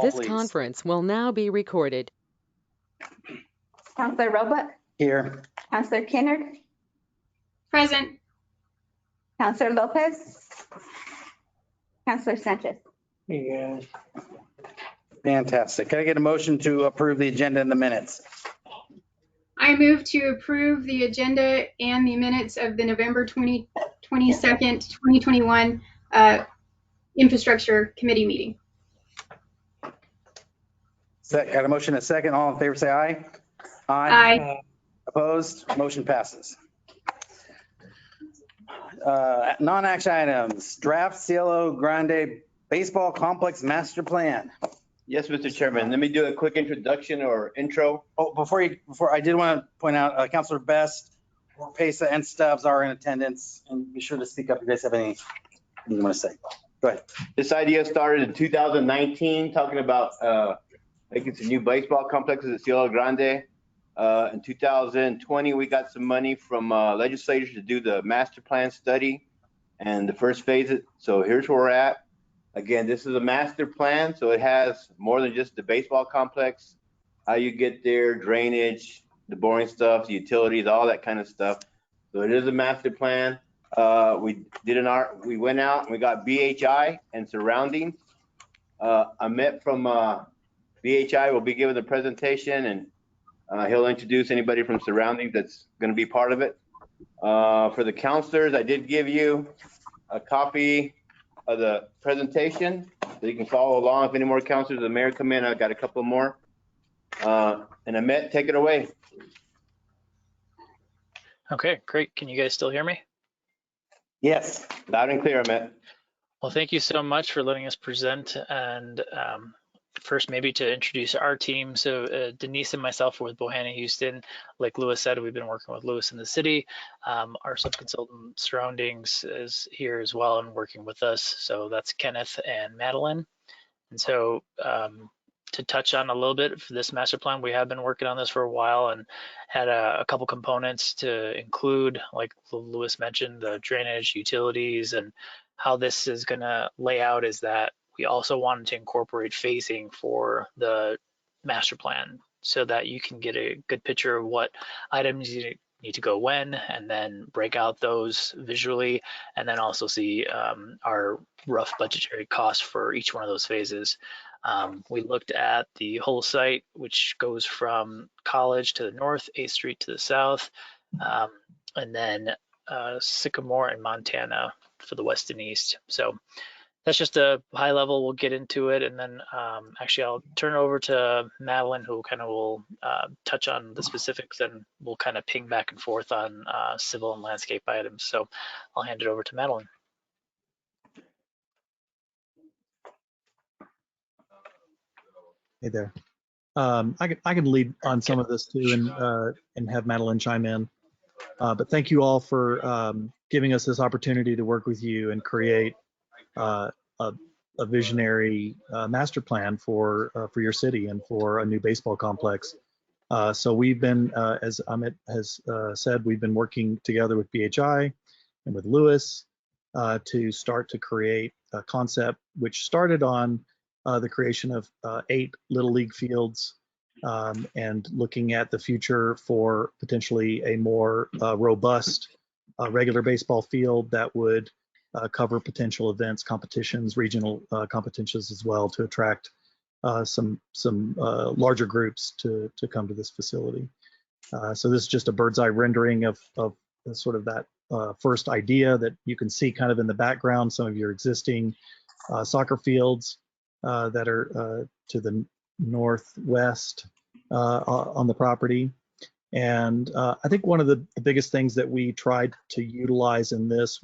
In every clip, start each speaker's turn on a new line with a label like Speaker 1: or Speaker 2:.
Speaker 1: This
Speaker 2: please.
Speaker 1: conference will now be recorded.
Speaker 3: Counselor Roebuck,
Speaker 2: Here.
Speaker 3: Counselor Kennard,
Speaker 4: Present.
Speaker 3: Counselor Lopez, Counselor Sanchez.
Speaker 2: Yes. Fantastic. Can I get a motion to approve the agenda in the minutes?
Speaker 4: I move to approve the agenda and the minutes of the November 22nd, 2021 Infrastructure Committee meeting.
Speaker 2: Got a motion and a second. All in favor, say aye.
Speaker 4: Aye.
Speaker 2: Opposed? Motion passes. Non-action items, draft Cielo Grande Baseball Complex Master Plan.
Speaker 5: Yes, Mr. Chairman. Let me do a quick introduction or intro.
Speaker 2: Oh, before I did want to point out, Councilor Best, Pesa, and Stubbs are in attendance, and be sure to speak up if you guys have anything you want to say. Go ahead.
Speaker 5: This idea started in 2019, talking about making some new baseball complexes at Cielo Grande. In 2020, we got some money from legislators to do the master plan study and the first phase. So here's where we're at. Again, this is a master plan, so it has more than just the baseball complex, how you get there, drainage, the boring stuff, the utilities, all that kind of stuff. So it is a master plan. We went out and we got BHI and surroundings. Amit from BHI will be giving the presentation, and he'll introduce anybody from surroundings that's going to be part of it. For the counselors, I did give you a copy of the presentation so you can follow along. If any more counselors, the mayor come in, I've got a couple more. And Amit, take it away.
Speaker 6: Okay, great. Can you guys still hear me?
Speaker 2: Yes.
Speaker 5: Loud and clear, Amit.
Speaker 6: Well, thank you so much for letting us present. And first, maybe to introduce our team. So Denise and myself are with Bohanna Houston. Like Lewis said, we've been working with Lewis in the city. Our subconsultant surroundings is here as well and working with us. So that's Kenneth and Madeline. And so to touch on a little bit for this master plan, we have been working on this for a while and had a couple components to include, like Lewis mentioned, the drainage, utilities, and how this is going to lay out is that we also wanted to incorporate phasing for the master plan so that you can get a good picture of what items you need to go when, and then break out those visually, and then also see our rough budgetary costs for each one of those phases. We looked at the whole site, which goes from College to the north, 8th Street to the south, and then Sycamore and Montana for the west and east. So that's just a high level. We'll get into it, and then actually I'll turn it over to Madeline, who kind of will touch on the specifics, and we'll kind of ping back and forth on civil and landscape items. So I'll hand it over to Madeline.
Speaker 7: Hey there. I can lead on some of this too, and have Madeline chime in. But thank you all for giving us this opportunity to work with you and create a visionary master plan for your city and for a new baseball complex. So we've been, as Amit has said, we've been working together with BHI and with Lewis to start to create a concept which started on the creation of 8 Little League fields and looking at the future for potentially a more robust regular baseball field that would cover potential events, competitions, regional competitions as well, to attract some larger groups to come to this facility. So this is just a bird's eye rendering of sort of that first idea that you can see kind of in the background, some of your existing soccer fields that are to the northwest on the property. And I think one of the biggest things that we tried to utilize in this,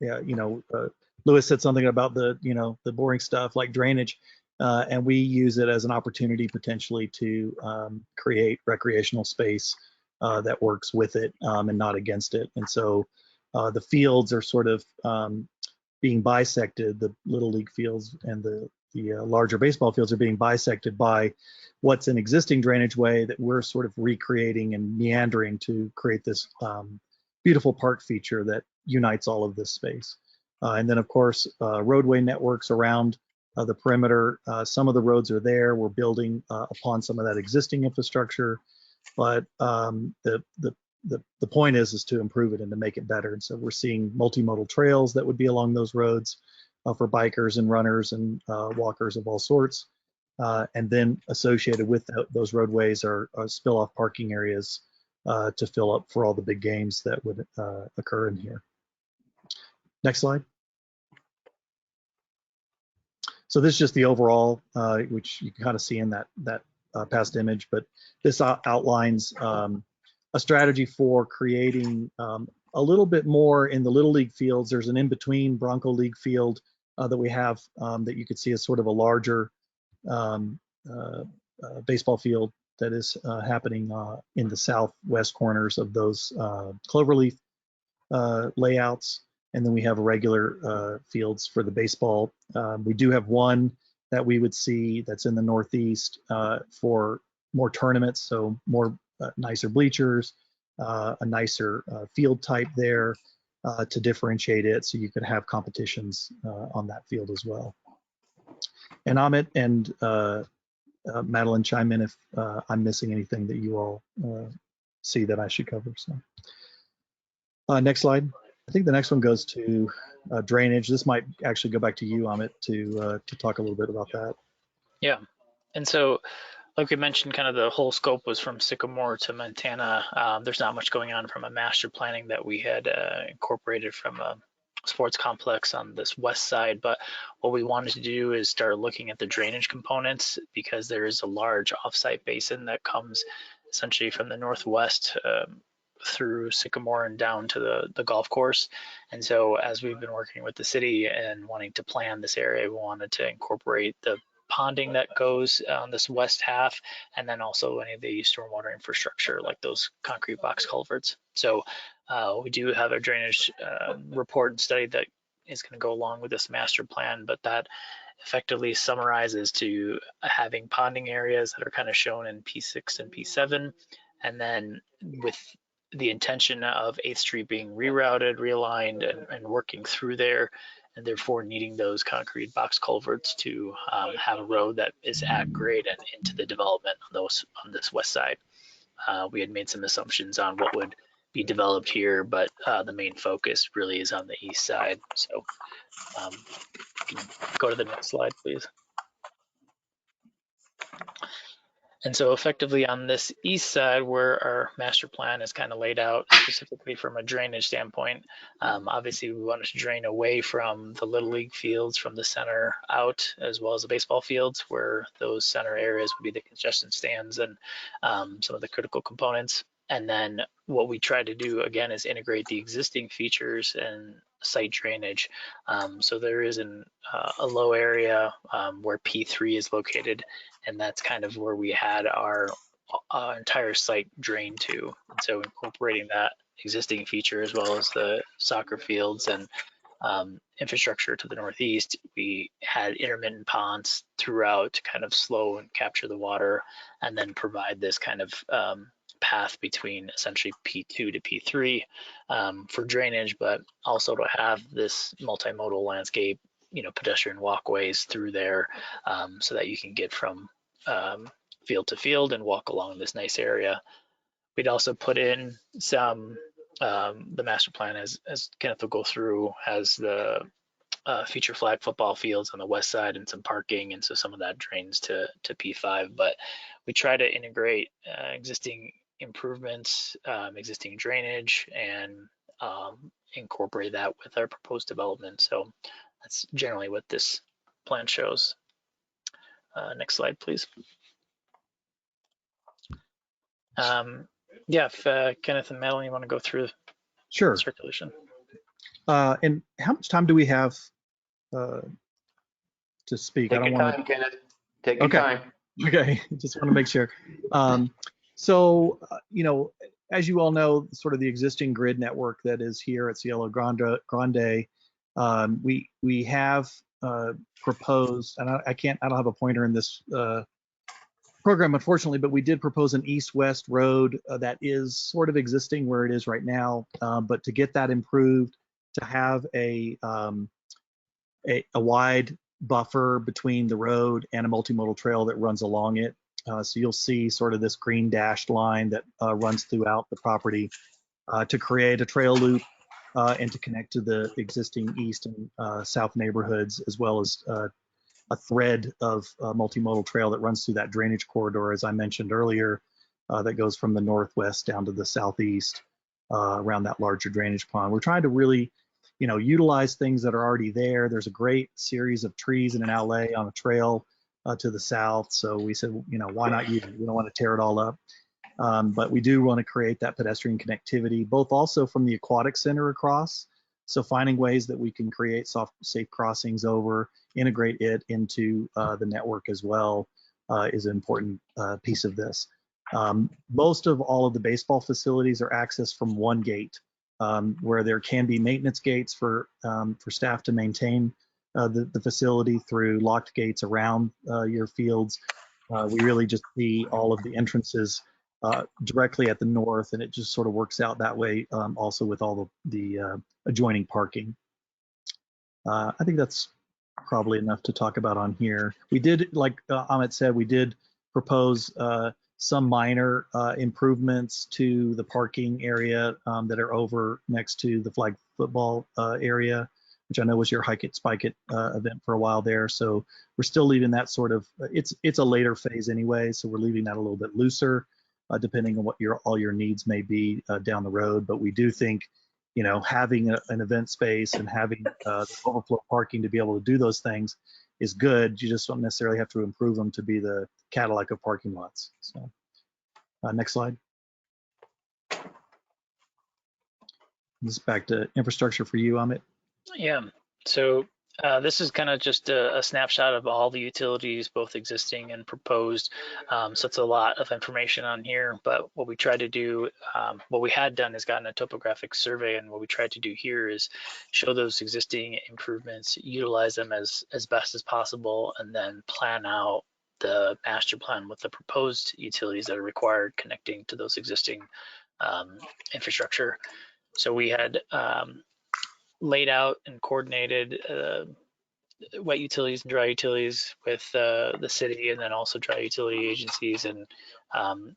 Speaker 7: Lewis said something about the boring stuff like drainage, and we use it as an opportunity potentially to create recreational space that works with it and not against it. And so the fields are sort of being bisected. The Little League fields and the larger baseball fields are being bisected by what's an existing drainage way that we're sort of recreating and meandering to create this beautiful park feature that unites all of this space. And then of course, roadway networks around the perimeter. Some of the roads are there. We're building upon some of that existing infrastructure, but the point is to improve it and to make it better. And so we're seeing multimodal trails that would be along those roads for bikers and runners and walkers of all sorts. And then associated with those roadways are spill-off parking areas to fill up for all the big games that would occur in here. Next slide. So this is just the overall, which you can kind of see in that past image, but this outlines a strategy for creating a little bit more in the Little League fields. There's an in-between Bronco League field that we have that you could see as sort of a larger baseball field that is happening in the southwest corners of those cloverleaf layouts. And then we have regular fields for the baseball. We do have one that we would see that's in the northeast for more tournaments, so more nicer bleachers, a nicer field type there to differentiate it, so you could have competitions on that field as well. And Amit and Madeline, chime in if I'm missing anything that you all see that I should cover. So next slide. I think the next one goes to drainage. This might actually go back to you, Amit, to talk a little bit about that.
Speaker 6: Yeah, and so like we mentioned, kind of the whole scope was from Sycamore to Montana. There's not much going on from a master planning that we had incorporated from a sports complex on this west side, but what we wanted to do is start looking at the drainage components, because there is a large offsite basin that comes essentially from the northwest through Sycamore and down to the golf course. And so as we've been working with the city and wanting to plan this area, we wanted to incorporate the ponding that goes on this west half, and then also any of the stormwater infrastructure like those concrete box culverts. So we do have a drainage report and study that is going to go along with this master plan, but that effectively summarizes to having ponding areas that are kind of shown in P6 and P7, and then with the intention of 8th Street being rerouted, realigned, and working through there, and therefore needing those concrete box culverts to have a road that is at grade and into the development on this west side. We had made some assumptions on what would be developed here, but the main focus really is on the east side. So go to the next slide, please. And so effectively on this east side, where our master plan is kind of laid out specifically from a drainage standpoint, obviously we wanted to drain away from the Little League fields from the center out, as well as the baseball fields, where those center areas would be the congestion stands and some of the critical components. And then what we try to do again is integrate the existing features and site drainage. So there is a low area where P3 is located, and that's kind of where we had our entire site drained to. And so incorporating that existing feature as well as the soccer fields and infrastructure to the northeast, we had intermittent ponds throughout to kind of slow and capture the water, and then provide this kind of path between essentially P2 to P3 for drainage, but also to have this multimodal landscape, pedestrian walkways through there, so that you can get from field to field and walk along this nice area. We'd also put in some, the master plan, as Kenneth will go through, has the feature flag football fields on the west side and some parking, and so some of that drains to P5, but we try to integrate existing improvements, existing drainage, and incorporate that with our proposed development. So that's generally what this plan shows. Next slide, please. Yeah, if Kenneth and Madeline, you want to go through
Speaker 7: Sure.
Speaker 6: circulation.
Speaker 7: And how much time do we have to speak?
Speaker 5: Take your time, Kenneth. Take your time.
Speaker 7: Okay, just want to make sure. So, as you all know, sort of the existing grid network that is here at Cielo Grande, we have proposed, and I don't have a pointer in this program, unfortunately, but we did propose an east-west road that is sort of existing where it is right now, but to get that improved, to have a wide buffer between the road and a multimodal trail that runs along it. So you'll see sort of this green dashed line that runs throughout the property to create a trail loop and to connect to the existing east and south neighborhoods, as well as a thread of multimodal trail that runs through that drainage corridor, as I mentioned earlier, that goes from the northwest down to the southeast around that larger drainage pond. We're trying to really, utilize things that are already there. There's a great series of trees in an outlay on a trail to the south. So we said, why not use it? We don't want to tear it all up. But we do want to create that pedestrian connectivity, both also from the aquatic center across. So finding ways that we can create safe crossings over, integrate it into the network as well is an important piece of this. Most of all of the baseball facilities are accessed from one gate, where there can be maintenance gates for staff to maintain the facility through locked gates around your fields. We really just see all of the entrances directly at the north, and it just sort of works out that way also with all the adjoining parking. I think that's probably enough to talk about on here. We did, like Amit said, we did propose some minor improvements to the parking area that are over next to the flag football area, which I know was your hike it, spike it event for a while there. So we're still leaving that sort of, it's a later phase anyway, so we're leaving that a little bit looser depending on what all your needs may be down the road. But we do think, having an event space and having the overflow parking to be able to do those things is good. You just don't necessarily have to improve them to be the Cadillac of parking lots. So next slide. This is back to infrastructure for you, Amit.
Speaker 6: Yeah, so this is kind of just a snapshot of all the utilities, both existing and proposed. So it's a lot of information on here, but what we tried to do, what we had done is gotten a topographic survey, and what we tried to do here is show those existing improvements, utilize them as best as possible, and then plan out the master plan with the proposed utilities that are required connecting to those existing infrastructure. So we had laid out and coordinated wet utilities and dry utilities with the city, and then also dry utility agencies, and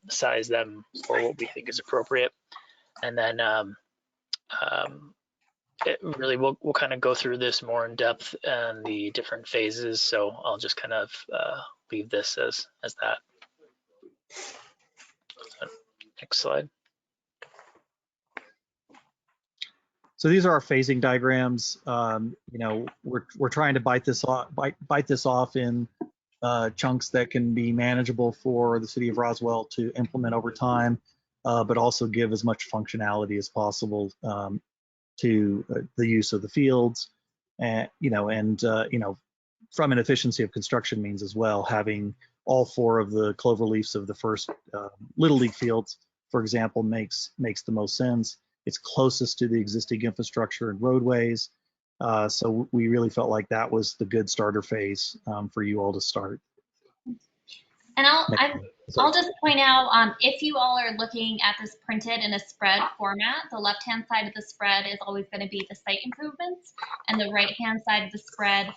Speaker 6: size them for what we think is appropriate. And then we'll kind of go through this more in depth and the different phases. So I'll just kind of leave this as that. So, next slide.
Speaker 7: So these are our phasing diagrams. We're trying to bite this off in chunks that can be manageable for the city of Roswell to implement over time, but also give as much functionality as possible to the use of the fields, and from an efficiency of construction means as well, having all 4 of the clover leaves of the first Little League fields, for example, makes the most sense. It's closest to the existing infrastructure and roadways. So we really felt like that was the good starter phase for you all to start.
Speaker 8: And I'll just point out, if you all are looking at this printed in a spread format, the left-hand side of the spread is always going to be the site improvements, and the right-hand side of the spread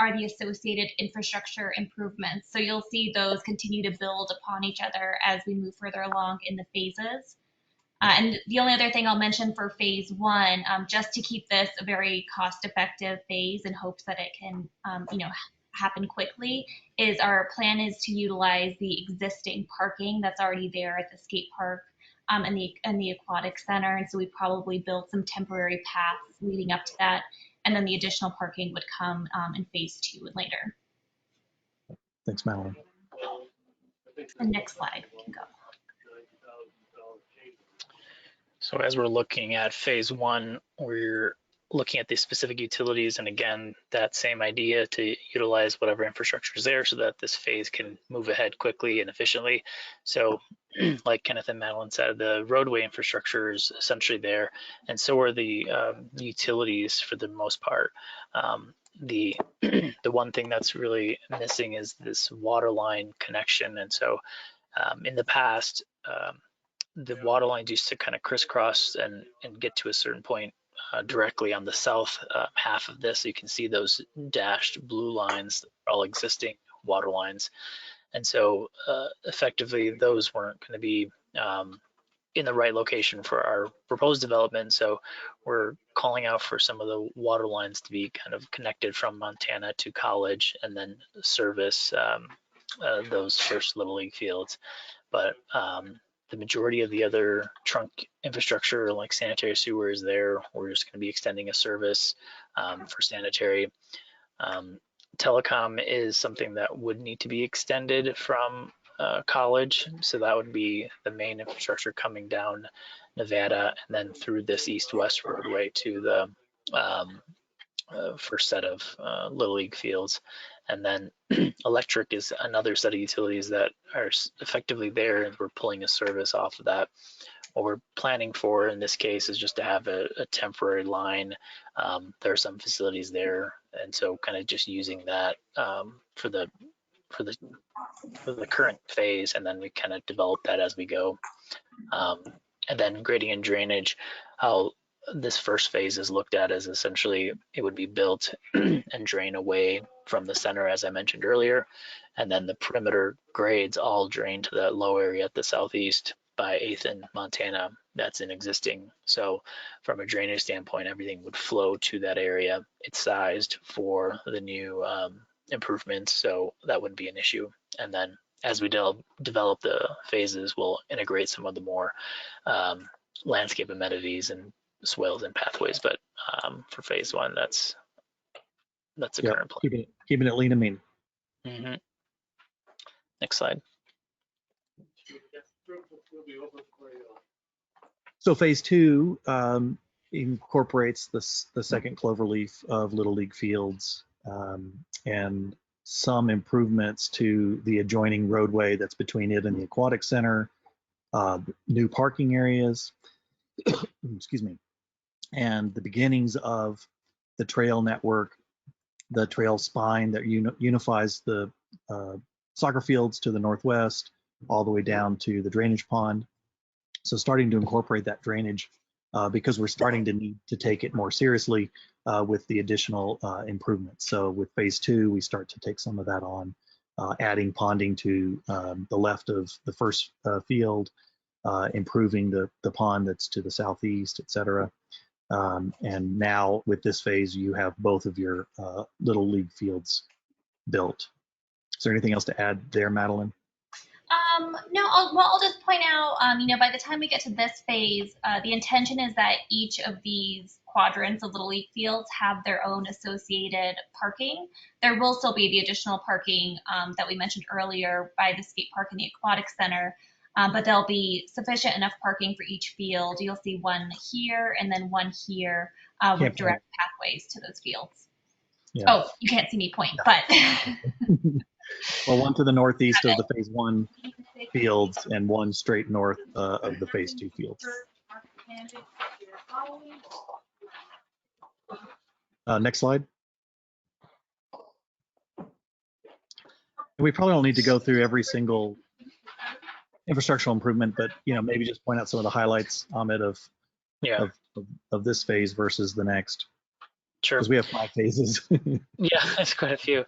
Speaker 8: are the associated infrastructure improvements. So you'll see those continue to build upon each other as we move further along in the phases. And the only other thing I'll mention for phase 1, just to keep this a very cost-effective phase in hopes that it can, happen quickly, is our plan is to utilize the existing parking that's already there at the skate park and the aquatic center. And so we probably built some temporary paths leading up to that, and then the additional parking would come in phase 2 and later.
Speaker 7: Thanks, Madeline.
Speaker 8: The next slide can go.
Speaker 6: So as we're looking at phase 1, we're looking at the specific utilities, and again, that same idea to utilize whatever infrastructure is there so that this phase can move ahead quickly and efficiently. So like Kenneth and Madeline said, the roadway infrastructure is essentially there, and so are the utilities for the most part. The one thing that's really missing is this water line connection. And so in the past, the water lines used to kind of crisscross and get to a certain point directly on the south half of this. You can see those dashed blue lines, all existing water lines. And so effectively, those weren't going to be in the right location for our proposed development. So we're calling out for some of the water lines to be kind of connected from Montana to College and then service those first Little League fields. But the majority of the other trunk infrastructure, like sanitary sewer, is there. We're just going to be extending a service for sanitary. Telecom is something that would need to be extended from College, so that would be the main infrastructure coming down Nevada and then through this east-west roadway to the first set of Little League fields. And then electric is another set of utilities that are effectively there, and we're pulling a service off of that. What we're planning for in this case is just to have a temporary line. There are some facilities there, and so kind of just using that for the current phase, and then we kind of develop that as we go. And then grading and drainage, how this first phase is looked at as essentially it would be built and drain away from the center, as I mentioned earlier, and then the perimeter grades all drain to that low area at the southeast by 8th and Montana that's in existing. So from a drainage standpoint, everything would flow to that area. It's sized for the new improvements, so that wouldn't be an issue. And then as we develop the phases, we'll integrate some of the more landscape amenities and swales and pathways. But for phase one, that's the current plan.
Speaker 7: Keeping it lean and mean.
Speaker 6: Mm-hmm. Next slide.
Speaker 7: So phase two incorporates the second cloverleaf of Little League fields and some improvements to the adjoining roadway that's between it and the aquatic center, new parking areas, excuse me, and the beginnings of the trail network, the trail spine that unifies the soccer fields to the northwest, all the way down to the drainage pond. So starting to incorporate that drainage because we're starting to need to take it more seriously with the additional improvements. So with phase two, we start to take some of that on, adding ponding to the left of the first field, improving the pond that's to the southeast, et cetera. And now with this phase, you have both of your Little League fields built. Is there anything else to add there, Madeline?
Speaker 8: No, I'll just point out, by the time we get to this phase, the intention is that each of these quadrants of Little League fields have their own associated parking. There will still be the additional parking that we mentioned earlier by the skate park and the aquatic center, but there'll be sufficient enough parking for each field. You'll see one here and then one here with direct pathways to those fields. Yeah. Oh, you can't see me point, but.
Speaker 7: Well, one to the northeast of the phase one fields and one straight north of the phase two fields. Next slide. We probably don't need to go through every single infrastructural improvement, but maybe just point out some of the highlights, Ahmed, of this phase versus the next.
Speaker 6: Sure.
Speaker 7: Because we have 5 phases.
Speaker 6: Yeah, that's quite a few.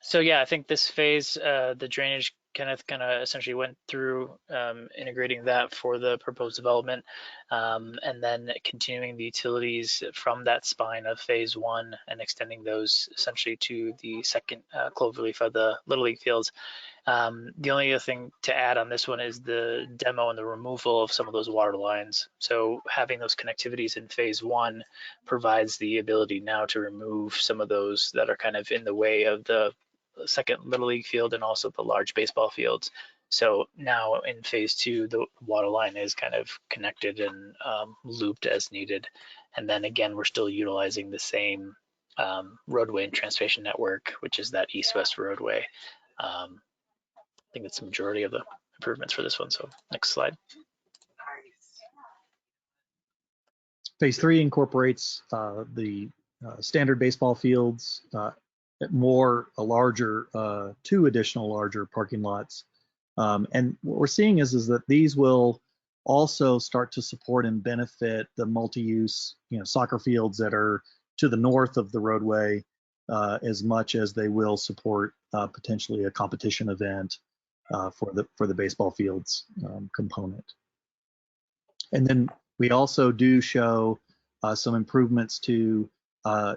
Speaker 6: So yeah, I think this phase, the drainage kind of essentially went through integrating that for the proposed development, and then continuing the utilities from that spine of phase one and extending those essentially to the second cloverleaf of the Little League fields. The only other thing to add on this one is the demo and the removal of some of those water lines. So having those connectivities in phase one provides the ability now to remove some of those that are kind of in the way of the second Little League field and also the large baseball fields. So now in phase two, the water line is kind of connected and looped as needed. And then again, we're still utilizing the same roadway and transportation network, which is that east-west roadway. I think that's the majority of the improvements for this one. So next slide.
Speaker 7: Phase three incorporates the standard baseball fields, two additional larger parking lots. And what we're seeing is that these will also start to support and benefit the multi-use, soccer fields that are to the north of the roadway, as much as they will support potentially a competition event for the baseball fields component. And then we also do show some improvements to,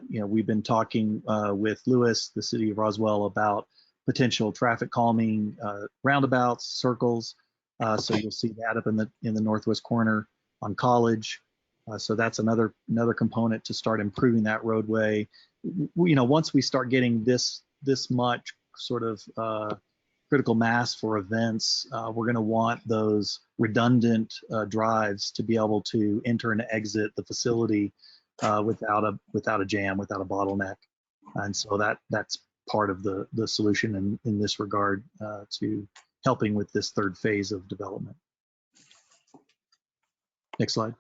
Speaker 7: we've been talking with Lewis, the city of Roswell, about potential traffic calming roundabouts, circles. So you'll see that up in the northwest corner on College. So that's another component to start improving that roadway. Once we start getting this much sort of critical mass for events, we're going to want those redundant drives to be able to enter and exit the facility without a jam, without a bottleneck. And so that's part of the solution in this regard to helping with this third phase of development. Next slide.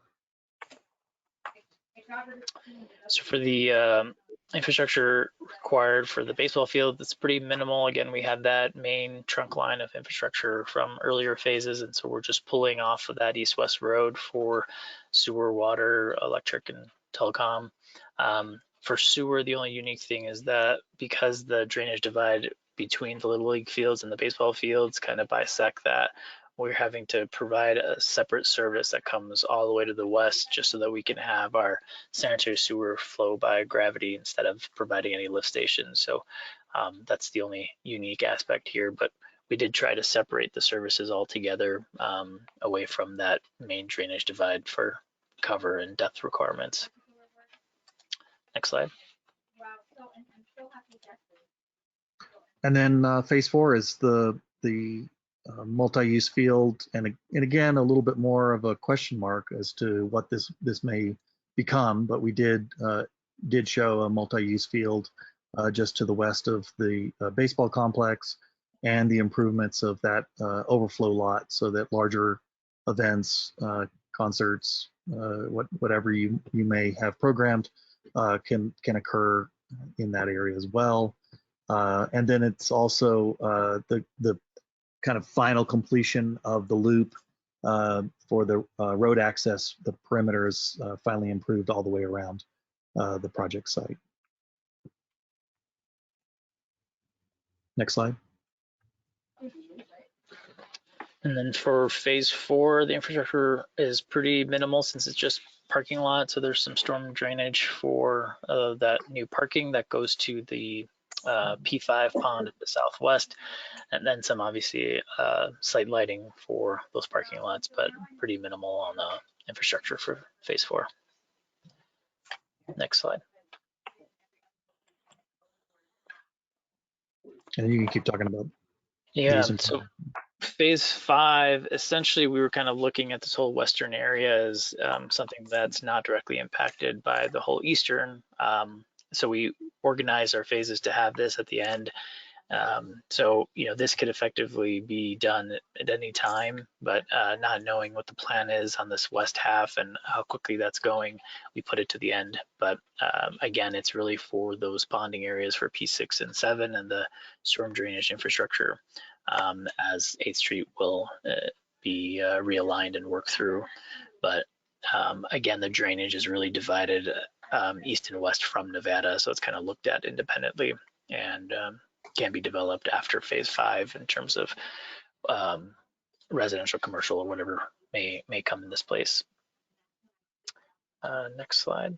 Speaker 6: So for the infrastructure required for the baseball field, it's pretty minimal. Again, we had that main trunk line of infrastructure from earlier phases, and so we're just pulling off of that east-west road for sewer, water, electric, and telecom. For sewer, the only unique thing is that because the drainage divide between the Little League fields and the baseball fields kind of bisect that, we're having to provide a separate service that comes all the way to the west just so that we can have our sanitary sewer flow by gravity instead of providing any lift stations. So that's the only unique aspect here, but we did try to separate the services altogether away from that main drainage divide for cover and depth requirements. Next slide.
Speaker 7: And then phase 4 is the multi-use field, and again a little bit more of a question mark as to what this may become, but we did show a multi-use field just to the west of the baseball complex, and the improvements of that overflow lot so that larger events, concerts, whatever you may have programmed can occur in that area as well. And then it's also the kind of final completion of the loop for the road access. The perimeter is finally improved all the way around the project site. Next slide.
Speaker 6: And then for phase 4, the infrastructure is pretty minimal since it's just parking lot. So there's some storm drainage for that new parking that goes to the P5 pond at the southwest, and then some obviously site lighting for those parking lots, but pretty minimal on the infrastructure for phase 4. Next slide.
Speaker 7: And you can keep talking about.
Speaker 6: Yeah, so phase 5, essentially we were kind of looking at this whole western area as something that's not directly impacted by the whole eastern. So we organized our phases to have this at the end. So, this could effectively be done at any time, but not knowing what the plan is on this west half and how quickly that's going, we put it to the end. But again, it's really for those ponding areas for P6 and 7 and the storm drainage infrastructure, as 8th Street will be realigned and worked through. But again, the drainage is really divided east and west from Nevada, so it's kind of looked at independently and can be developed after phase 5 in terms of residential, commercial, or whatever may come in this place. Next slide.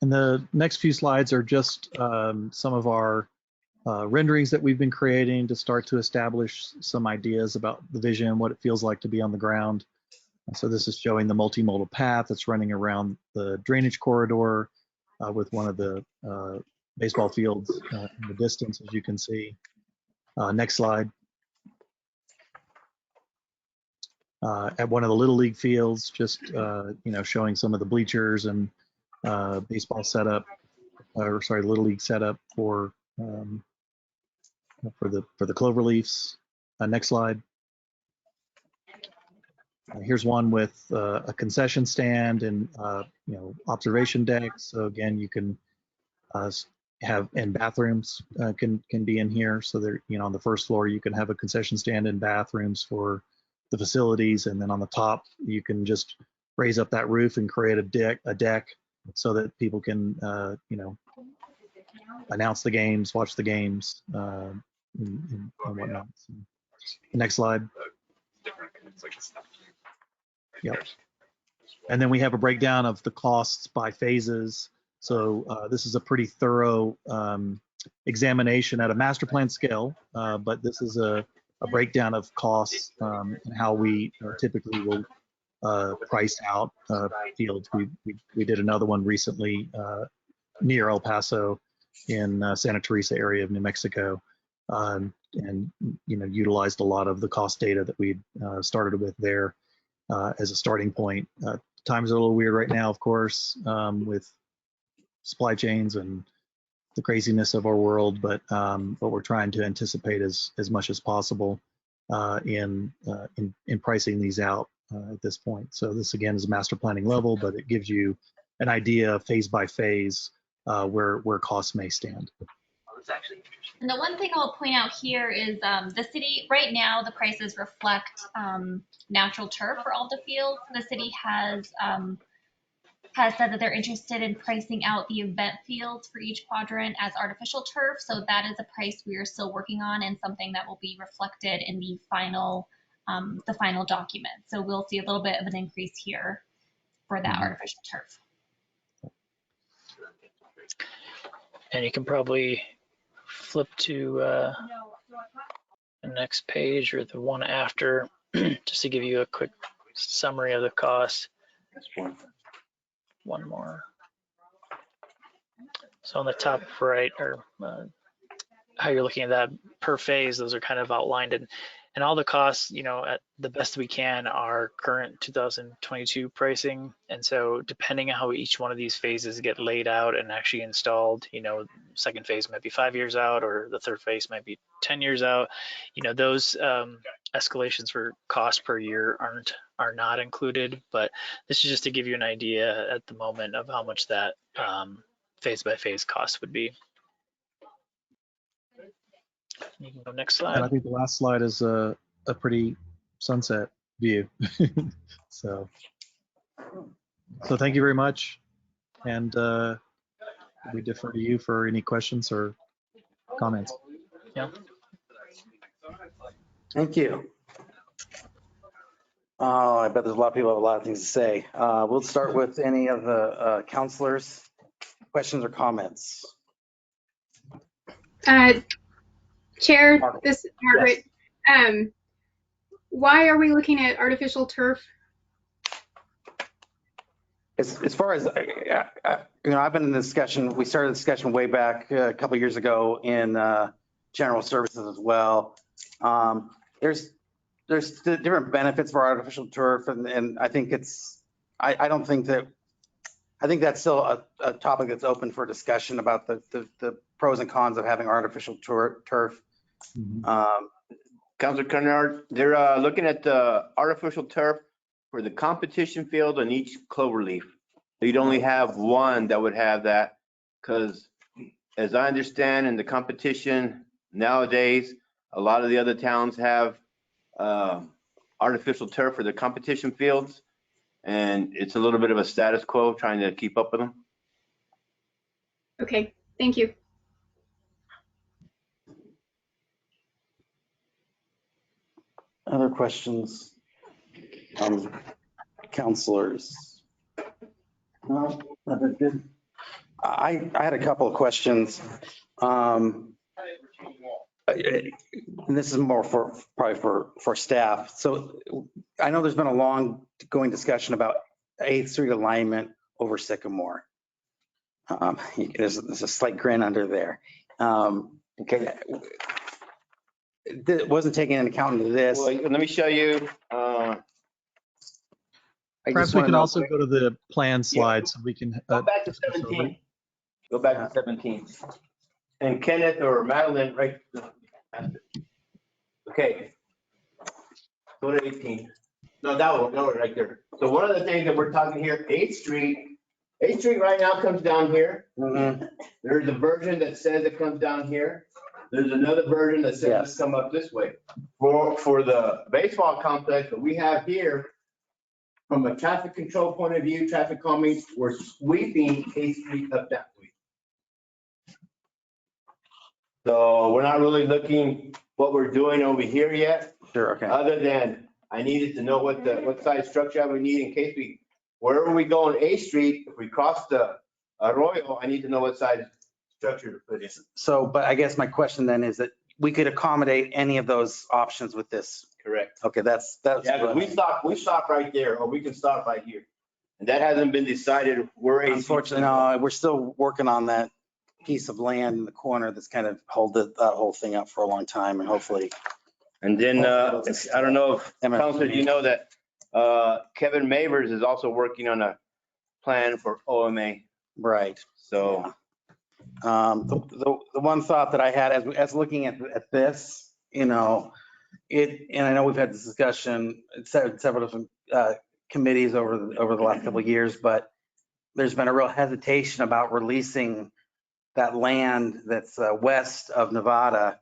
Speaker 7: And the next few slides are just some of our renderings that we've been creating to start to establish some ideas about the vision, what it feels like to be on the ground. So this is showing the multimodal path that's running around the drainage corridor with one of the baseball fields in the distance, as you can see. Next slide. At one of the Little League fields, just showing some of the bleachers and baseball setup, or sorry, Little League setup for the cloverleafs. Next slide. Here's one with a concession stand and observation deck. So again, you can and bathrooms can be in here. So there, on the first floor, you can have a concession stand and bathrooms for the facilities. And then on the top, you can just raise up that roof and create a deck so that people can, announce the games, watch the games, and whatnot. So, next slide. Yep. And then we have a breakdown of the costs by phases. So this is a pretty thorough examination at a master plan scale, but this is a breakdown of costs and how we typically will price out fields. We did another one recently near El Paso in Santa Teresa area of New Mexico, and utilized a lot of the cost data that we started with there as a starting point. Times are a little weird right now, of course, with supply chains and the craziness of our world, but we're trying to anticipate as much as possible in pricing these out at this point. So this again is master planning level, but it gives you an idea phase by phase where costs may stand.
Speaker 8: And the one thing I'll point out here is the city, right now, the prices reflect natural turf for all the fields. The city has said that they're interested in pricing out the event fields for each quadrant as artificial turf. So that is a price we are still working on and something that will be reflected in the final document. So we'll see a little bit of an increase here for that artificial turf.
Speaker 6: And you can probably flip to the next page or the one after, just to give you a quick summary of the cost. One more. So on the top right, or how you're looking at that per phase, those are kind of outlined, and all the costs, at the best we can, are current 2022 pricing. And so depending on how each one of these phases get laid out and actually installed, second phase might be 5 years out, or the third phase might be 10 years out. Those escalations for cost per year are not included, but this is just to give you an idea at the moment of how much that phase by phase cost would be. You can go next slide.
Speaker 7: And I think the last slide is a pretty sunset view. So thank you very much. And we defer to you for any questions or comments.
Speaker 6: Yeah.
Speaker 2: Thank you. Oh, I bet there's a lot of people have a lot of things to say. We'll start with any of the counselors. Questions or comments?
Speaker 4: Chair, this is Margaret. Yes. Why are we looking at artificial turf?
Speaker 2: As far as, I've been in the discussion, we started the discussion way back a couple of years ago in general services as well. There's different benefits for artificial turf, and I think I think that's still a topic that's open for discussion about the pros and cons of having artificial turf.
Speaker 5: Councilor Kennard, they're looking at the artificial turf for the competition field on each clover leaf. You'd only have one that would have that, because as I understand in the competition nowadays, a lot of the other towns have artificial turf for their competition fields, and it's a little bit of a status quo trying to keep up with them.
Speaker 4: Okay, thank you.
Speaker 2: Other questions, counselors? No, that's good. I had a couple of questions. And this is more probably for staff. So I know there's been a long going discussion about 8th Street alignment over Sycamore. There's a slight grin under there. Okay. It wasn't taken into account into this.
Speaker 5: Well, let me show you.
Speaker 7: Perhaps we can also go to the plan slide, so we can
Speaker 5: go back to 17. Go back to 17. And Kenneth or Madeline, right? Okay. Go to 18. No, that one, right there. So one of the things that we're talking here, 8th Street A Street right now comes down here.
Speaker 2: Mhm.
Speaker 5: There's a version that says it comes down here. There's another version that says
Speaker 2: Yes.
Speaker 5: it's come up this way. For the baseball complex that we have here, from a traffic control point of view, traffic calming, we're sweeping A Street up that way. So we're not really looking what we're doing over here yet,
Speaker 2: Sure, okay.
Speaker 5: other than I needed to know what size structure I would need in case wherever we go on A Street, if we cross the Arroyo, I need to know what size structure to put in.
Speaker 2: So, but I guess my question then is that we could accommodate any of those options with this.
Speaker 5: Correct.
Speaker 2: Okay, that's.
Speaker 5: Yeah, because we stop right there, or we can stop right here. And that hasn't been decided.
Speaker 2: Unfortunately, no, we're still working on that piece of land in the corner that's kind of held that whole thing up for a long time, and hopefully.
Speaker 5: And then, I don't know if, Counselor, you know that Kevin Mavers is also working on a plan for OMA.
Speaker 2: Right.
Speaker 5: So,
Speaker 2: The one thought that I had as looking at this, you know, and I know we've had this discussion at several different committees over the last couple of years, but there's been a real hesitation about releasing that land that's west of Nevada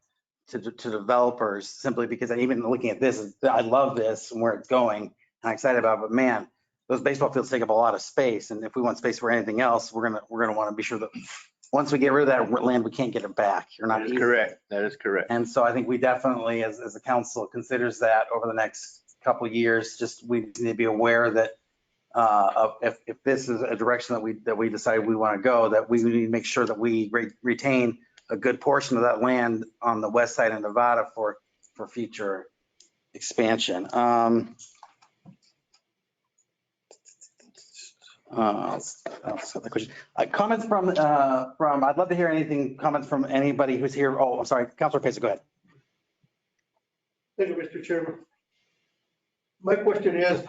Speaker 2: to developers, simply because even looking at this, I love this and where it's going, and I'm excited about it, but man, those baseball fields take up a lot of space, and if we want space for anything else, we're gonna want to be sure that once we get rid of that land, we can't get it back. You're not.
Speaker 5: that is correct. That is correct.
Speaker 2: And so I think we definitely, as a council, considers that over the next couple of years, just we need to be aware that if this is a direction that we decide we want to go, that we need to make sure that we retain a good portion of that land on the west side of Nevada for future expansion. Comments from, I'd love to hear comments from anybody who's here. Oh, I'm sorry, Councilor Pesa, go ahead.
Speaker 9: Thank you, Mr. Chairman. My question is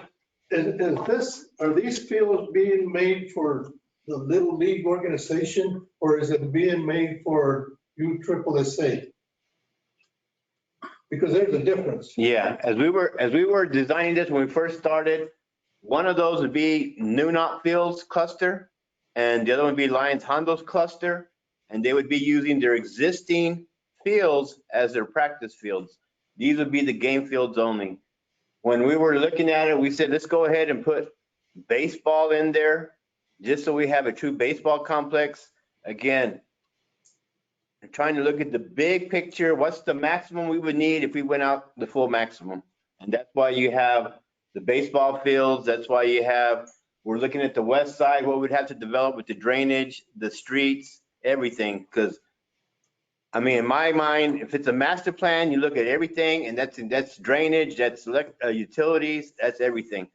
Speaker 9: are these fields being made for the Little League organization, or is it being made for USSSA? Because there's a difference.
Speaker 5: Yeah, as we were designing this when we first started, one of those would be New Knot Fields cluster, and the other one would be Lions Hondo's cluster, and they would be using their existing fields as their practice fields. These would be the game fields only. When we were looking at it, we said, let's go ahead and put baseball in there, just so we have a true baseball complex. Again, I'm trying to look at the big picture. What's the maximum we would need if we went out the full maximum? And that's why you have the baseball fields. That's why we're looking at the west side, what we'd have to develop with the drainage, the streets, everything. Because, I mean, in my mind, if it's a master plan, you look at everything, and that's drainage, that's utilities, that's everything.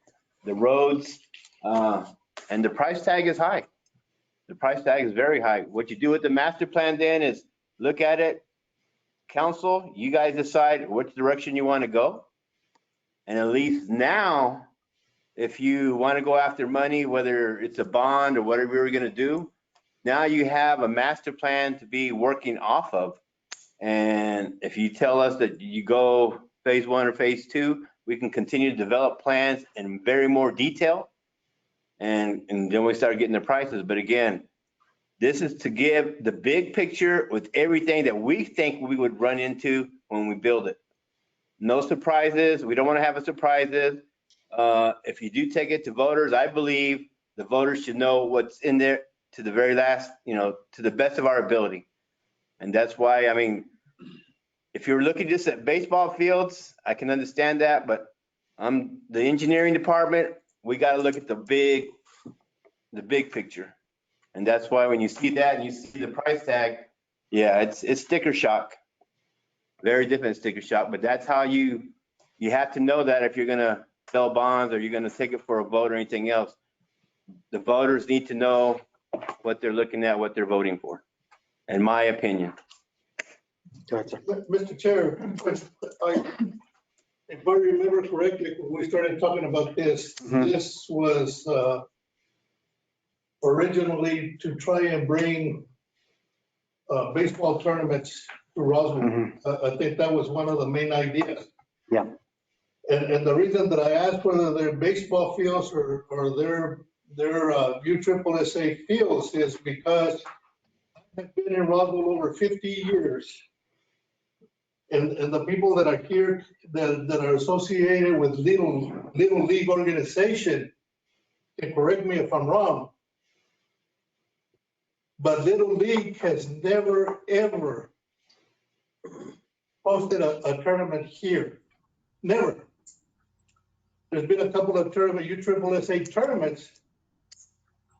Speaker 5: The roads, and the price tag is high. The price tag is very high. What you do with the master plan then is look at it, council, you guys decide which direction you want to go. And at least now, if you want to go after money, whether it's a bond or whatever you're going to do, now you have a master plan to be working off of. And if you tell us that you go phase 1 or phase 2, we can continue to develop plans in very more detail. And then we start getting the prices. But again, this is to give the big picture with everything that we think we would run into when we build it. No surprises. We don't want to have surprises. If you do take it to voters, I believe the voters should know what's in there to the very last, to the best of our ability. And that's why, I mean, if you're looking just at baseball fields, I can understand that, but the engineering department, we got to look at the big picture. And that's why when you see that and you see the price tag, yeah, it's sticker shock. Very different sticker shock, but that's how you have to know that if you're going to sell bonds or you're going to take it for a vote or anything else. The voters need to know what they're looking at, what they're voting for, in my opinion.
Speaker 2: Go ahead, sir.
Speaker 9: Mr. Chair, if I remember correctly, when we started talking about this, this was originally to try and bring baseball tournaments to Roswell. I think that was one of the main ideas.
Speaker 2: Yeah.
Speaker 9: And the reason that I asked whether they're baseball fields or they're their USSSA fields is because I've been in Roswell over 50 years. And the people that are here that are associated with Little League organization can correct me if I'm wrong. But Little League has never, ever hosted a tournament here. Never. There's been a couple of USSSA tournaments,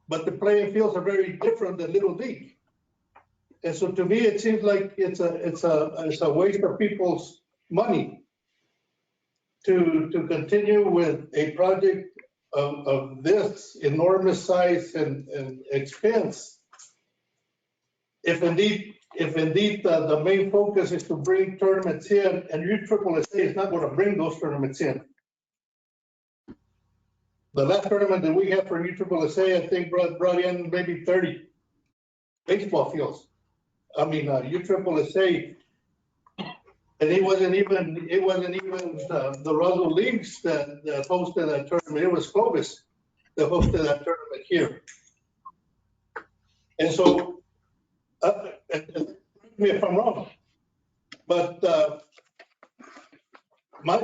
Speaker 9: but the playing fields are very different than Little League. And so to me, it seems like it's a waste of people's money to continue with a project of this enormous size and expense. If indeed the main focus is to bring tournaments in, and USSSA is not going to bring those tournaments in. The last tournament that we had for USSSA, I think brought in maybe 30 baseball fields. I mean, USSSA, and it wasn't even the Roswell Leagues that hosted that tournament. It was Clovis that hosted that tournament here. And so, and correct me if I'm wrong, but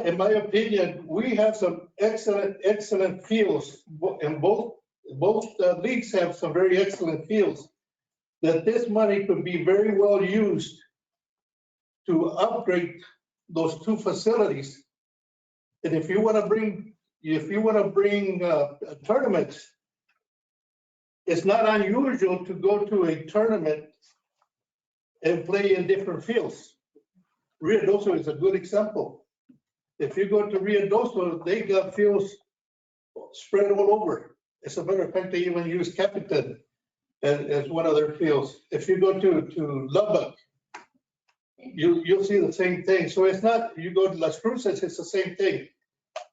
Speaker 9: in my opinion, we have some excellent fields, and both leagues have some very excellent fields. That this money could be very well used to upgrade those two facilities. And if you want to bring tournaments, it's not unusual to go to a tournament and play in different fields. Rio Doso is a good example. If you go to Rio Doso, they got fields spread all over. As a matter of fact, they even use Capitan as one of their fields. If you go to Lubbock, you'll see the same thing. So it's not, you go to Las Cruces, it's the same thing.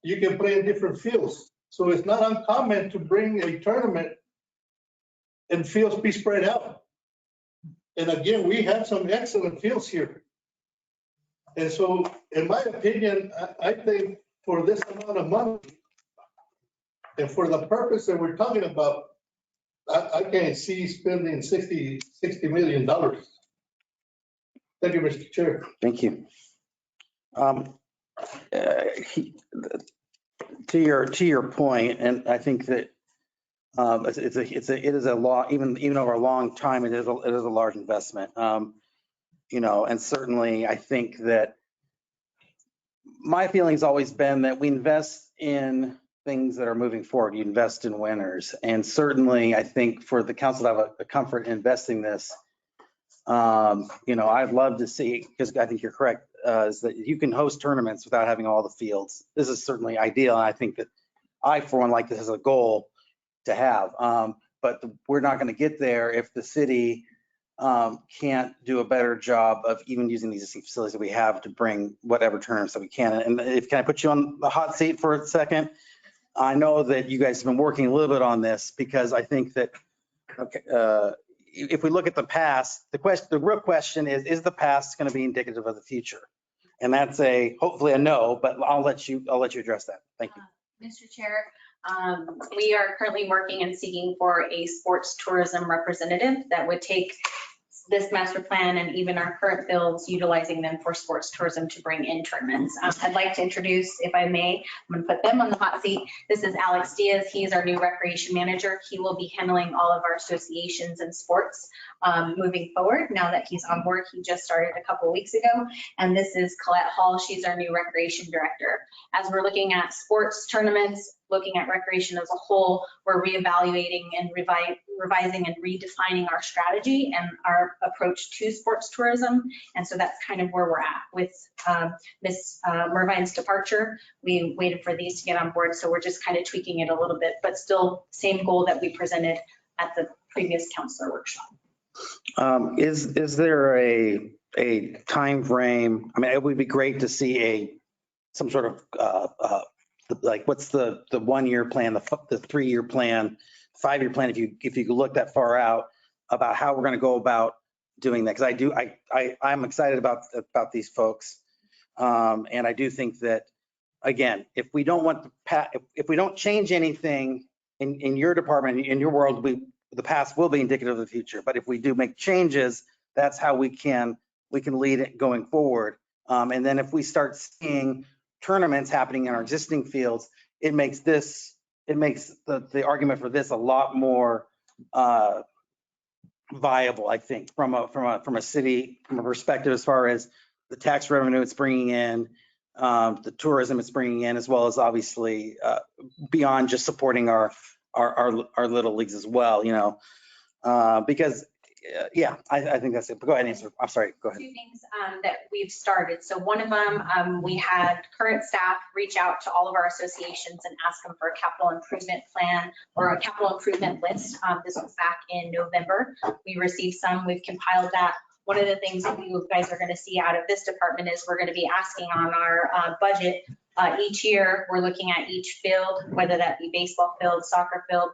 Speaker 9: You can play in different fields. So it's not uncommon to bring a tournament and fields be spread out. And again, we have some excellent fields here. And so, in my opinion, I think for this amount of money and for the purpose that we're talking about, I can't see spending $60 million. Thank you, Mr. Chair.
Speaker 2: Thank you. To your point, and I think that it is a law, even over a long time, it is a large investment. And certainly I think that my feeling's always been that we invest in things that are moving forward. You invest in winners, and certainly I think for the council to have a comfort in investing this, I'd love to see, because I think you're correct, is that you can host tournaments without having all the fields. This is certainly ideal, and I think that I, for one, like this as a goal to have. But we're not going to get there if the city can't do a better job of even using these existing facilities that we have to bring whatever tournaments that we can. And can I put you on the hot seat for a second? I know that you guys have been working a little bit on this, because I think that, if we look at the past, the real question is the past going to be indicative of the future? And that's hopefully a no, but I'll let you address that. Thank you.
Speaker 10: Mr. Chair, we are currently working and seeking for a sports tourism representative that would take this master plan and even our current bills, utilizing them for sports tourism to bring in tournaments. I'd like to introduce, if I may, I'm going to put them on the hot seat. This is Alex Diaz. He is our new recreation manager. He will be handling all of our associations and sports moving forward. Now that he's on board, he just started a couple of weeks ago. And this is Colette Hall. She's our new recreation director. As we're looking at sports tournaments, looking at recreation as a whole, we're reevaluating and revising and redefining our strategy and our approach to sports tourism. And so that's kind of where we're at with Ms. Mervine's departure. We waited for these to get on board, so we're just kind of tweaking it a little bit, but still same goal that we presented at the previous counselor workshop.
Speaker 2: Is there a time frame? I mean, it would be great to see some sort of like, what's the 1 year plan, the 3 year plan, 5 year plan, if you could look that far out, about how we're going to go about doing that. Because I'm excited about these folks, and I do think that, again, if we don't change anything in your department, in your world, the past will be indicative of the future. But if we do make changes, that's how we can lead it going forward. And then if we start seeing tournaments happening in our existing fields, it makes the argument for this a lot more viable, I think, from a city, from a perspective as far as the tax revenue it's bringing in, the tourism it's bringing in, as well as obviously beyond just supporting our little leagues as well, because I think that's it. But go ahead and answer. I'm sorry. Go ahead.
Speaker 10: Two things that we've started. So one of them, we had current staff reach out to all of our associations and ask them for a capital improvement plan or a capital improvement list. This was back in November. We received some. We've compiled that. One of the things that you guys are going to see out of this department is we're going to be asking on our budget each year. We're looking at each field, whether that be baseball field, soccer field,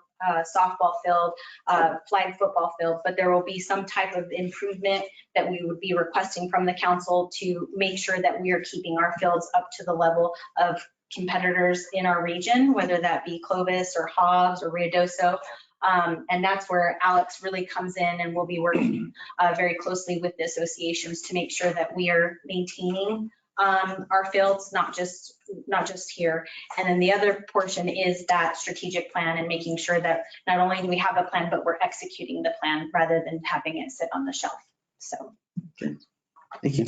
Speaker 10: softball field, flag football field, but there will be some type of improvement that we would be requesting from the council to make sure that we are keeping our fields up to the level of competitors in our region, whether that be Clovis or Hobbs or Ruidoso. And that's where Alex really comes in, and we'll be working very closely with the associations to make sure that we are maintaining our fields, not just here. And then the other portion is that strategic plan and making sure that not only do we have a plan, but we're executing the plan rather than having it sit on the shelf. So.
Speaker 2: Okay. Thank you.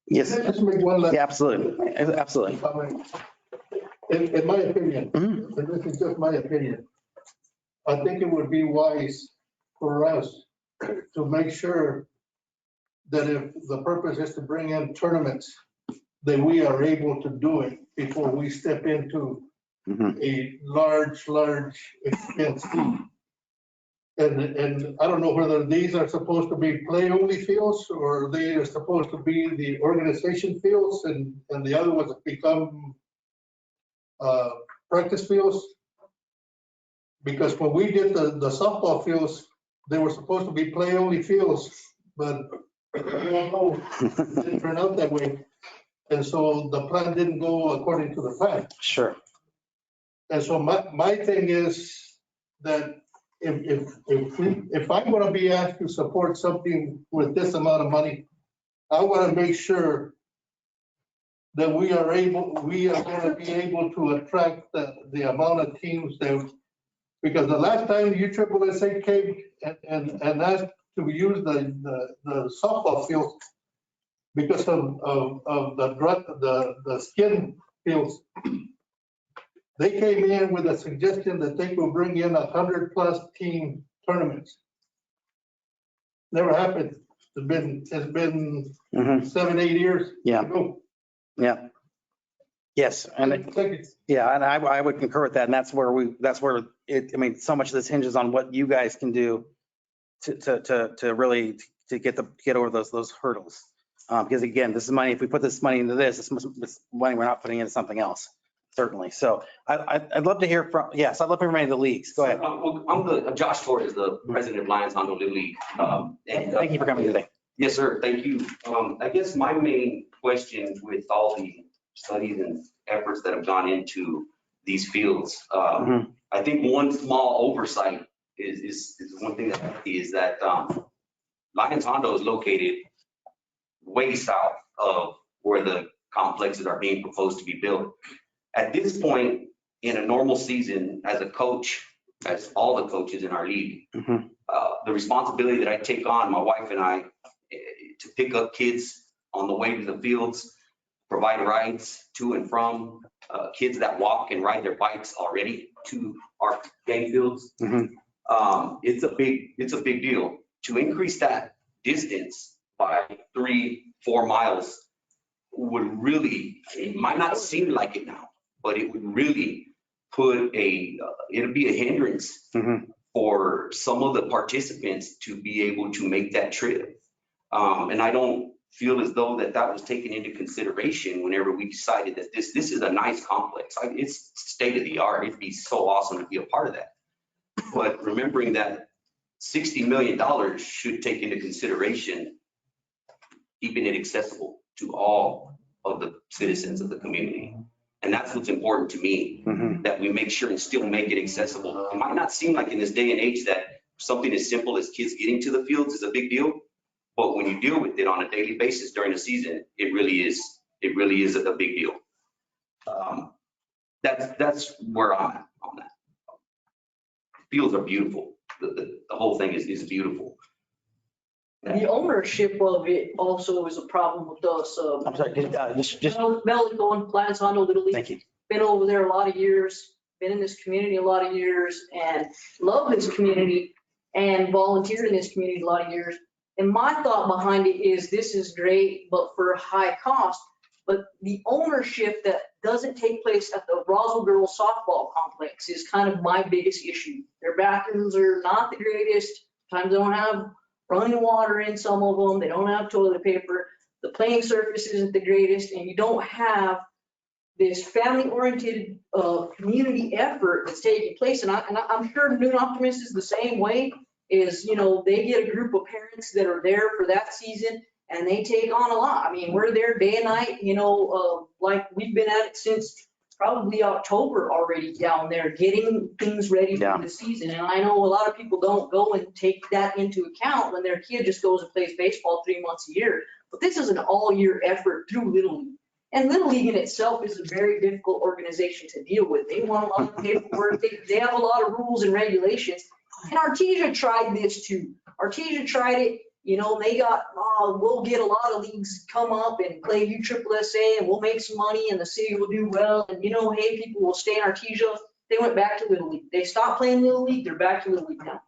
Speaker 2: Yes.
Speaker 9: Can I just make one last?
Speaker 2: Yeah, absolutely. Absolutely.
Speaker 9: In my opinion,
Speaker 2: Mhm.
Speaker 9: and this is just my opinion, I think it would be wise for us to make sure that if the purpose is to bring in tournaments, that we are able to do it before we step into a large expense fee. And I don't know whether these are supposed to be play-only fields or they are supposed to be the organization fields and the other ones become practice fields. Because when we did the softball fields, they were supposed to be play-only fields, but we don't know, it didn't turn out that way. And so the plan didn't go according to the plan.
Speaker 2: Sure.
Speaker 9: And so my thing is that if I'm going to be asked to support something with this amount of money, I want to make sure that we are going to be able to attract the amount of teams that, because the last time USSSA came and asked to use the softball field because of the skin fields, they came in with a suggestion that they could bring in 100+ team tournaments. Never happened. It's been 7-8 years.
Speaker 2: Yeah.
Speaker 9: ago.
Speaker 2: Yeah. Yes. And I would concur with that. And that's where so much of this hinges on what you guys can do to really get over those hurdles. Because again, this is money. If we put this money into this money we're not putting into something else. Certainly. So I'd love to hear from, yes, I'd love to hear from the leagues. Go ahead.
Speaker 11: I'm Josh Torres, the president of Lions Hondo Little League.
Speaker 2: Thank you for coming today.
Speaker 11: Yes, sir. Thank you. I guess my main question with all the studies and efforts that have gone into these fields, I think one small oversight is one thing that Lions Hondo is located way south of where the complexes are being proposed to be built. At this point in a normal season, as a coach, as all the coaches in our league, the responsibility that I take on, my wife and I, to pick up kids on the way to the fields, provide rides to and from kids that walk and ride their bikes already to our game fields. It's a big deal. To increase that distance by 3-4 miles would really, it might not seem like it now, but it would really put it'd be a hindrance for some of the participants to be able to make that trip. And I don't feel as though that was taken into consideration whenever we decided that this is a nice complex. It's state of the art. It'd be so awesome to be a part of that. But remembering that $60 million should take into consideration keeping it accessible to all of the citizens of the community. And that's what's important to me, that we make sure and still make it accessible. It might not seem like in this day and age that something as simple as kids getting to the fields is a big deal, but when you deal with it on a daily basis during the season, it really is a big deal. That's where I'm at on that. Fields are beautiful. The whole thing is beautiful.
Speaker 12: The ownership of it also is a problem with us.
Speaker 2: I'm sorry, just,
Speaker 12: Melico and Plains Hondo Little League.
Speaker 2: thank you.
Speaker 12: Been over there a lot of years, been in this community a lot of years, and love this community and volunteered in this community a lot of years. And my thought behind it is this is great, but for high cost. But the ownership that doesn't take place at the Roswell Girls Softball Complex is kind of my biggest issue. Their bathrooms are not the greatest. Sometimes they don't have running water in some of them. They don't have toilet paper. The playing surface isn't the greatest, and you don't have this family-oriented community effort that's taking place. And I'm sure Noon Optimist is the same way. Is, you know, they get a group of parents that are there for that season, and they take on a lot. I mean, we're there day and night, you know, like we've been at it since probably October already down there, getting things ready for the season. And I know a lot of people don't go and take that into account when their kid just goes and plays baseball 3 months a year. But this is an all-year effort through Little League. And Little League in itself is a very difficult organization to deal with. They want a lot of paperwork. They have a lot of rules and regulations. And Artesia tried this too. Artesia tried it. You know, they got, we'll get a lot of leagues come up and play USSSA and we'll make some money and the city will do well. And, you know, hey, people will stay in Artesia. They went back to Little League. They stopped playing Little League. They're back to Little League now.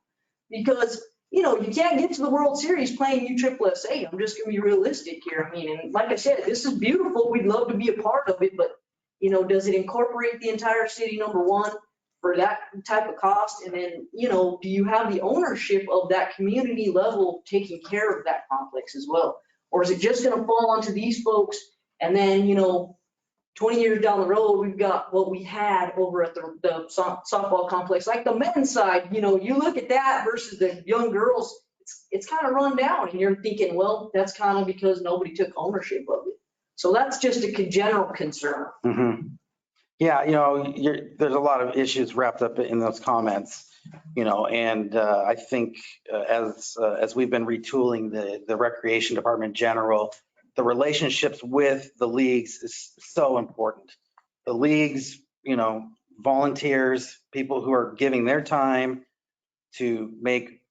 Speaker 12: Because, you know, you can't get to the World Series playing USSSA. I'm just going to be realistic here. I mean, and like I said, this is beautiful. We'd love to be a part of it. But, you know, does it incorporate the entire city, number one, for that type of cost? And then, you know, do you have the ownership of that community level taking care of that complex as well? Or is it just going to fall onto these folks? And then, you know, 20 years down the road, we've got what we had over at the softball complex, like the men's side. You know, you look at that versus the young girls, it's kind of run down. And you're thinking, well, that's kind of because nobody took ownership of it. So that's just a general concern.
Speaker 2: Yeah, you know, there's a lot of issues wrapped up in those comments, you know, and I think as we've been retooling the recreation department in general, the relationships with the leagues is so important. The leagues, you know, volunteers, people who are giving their time to make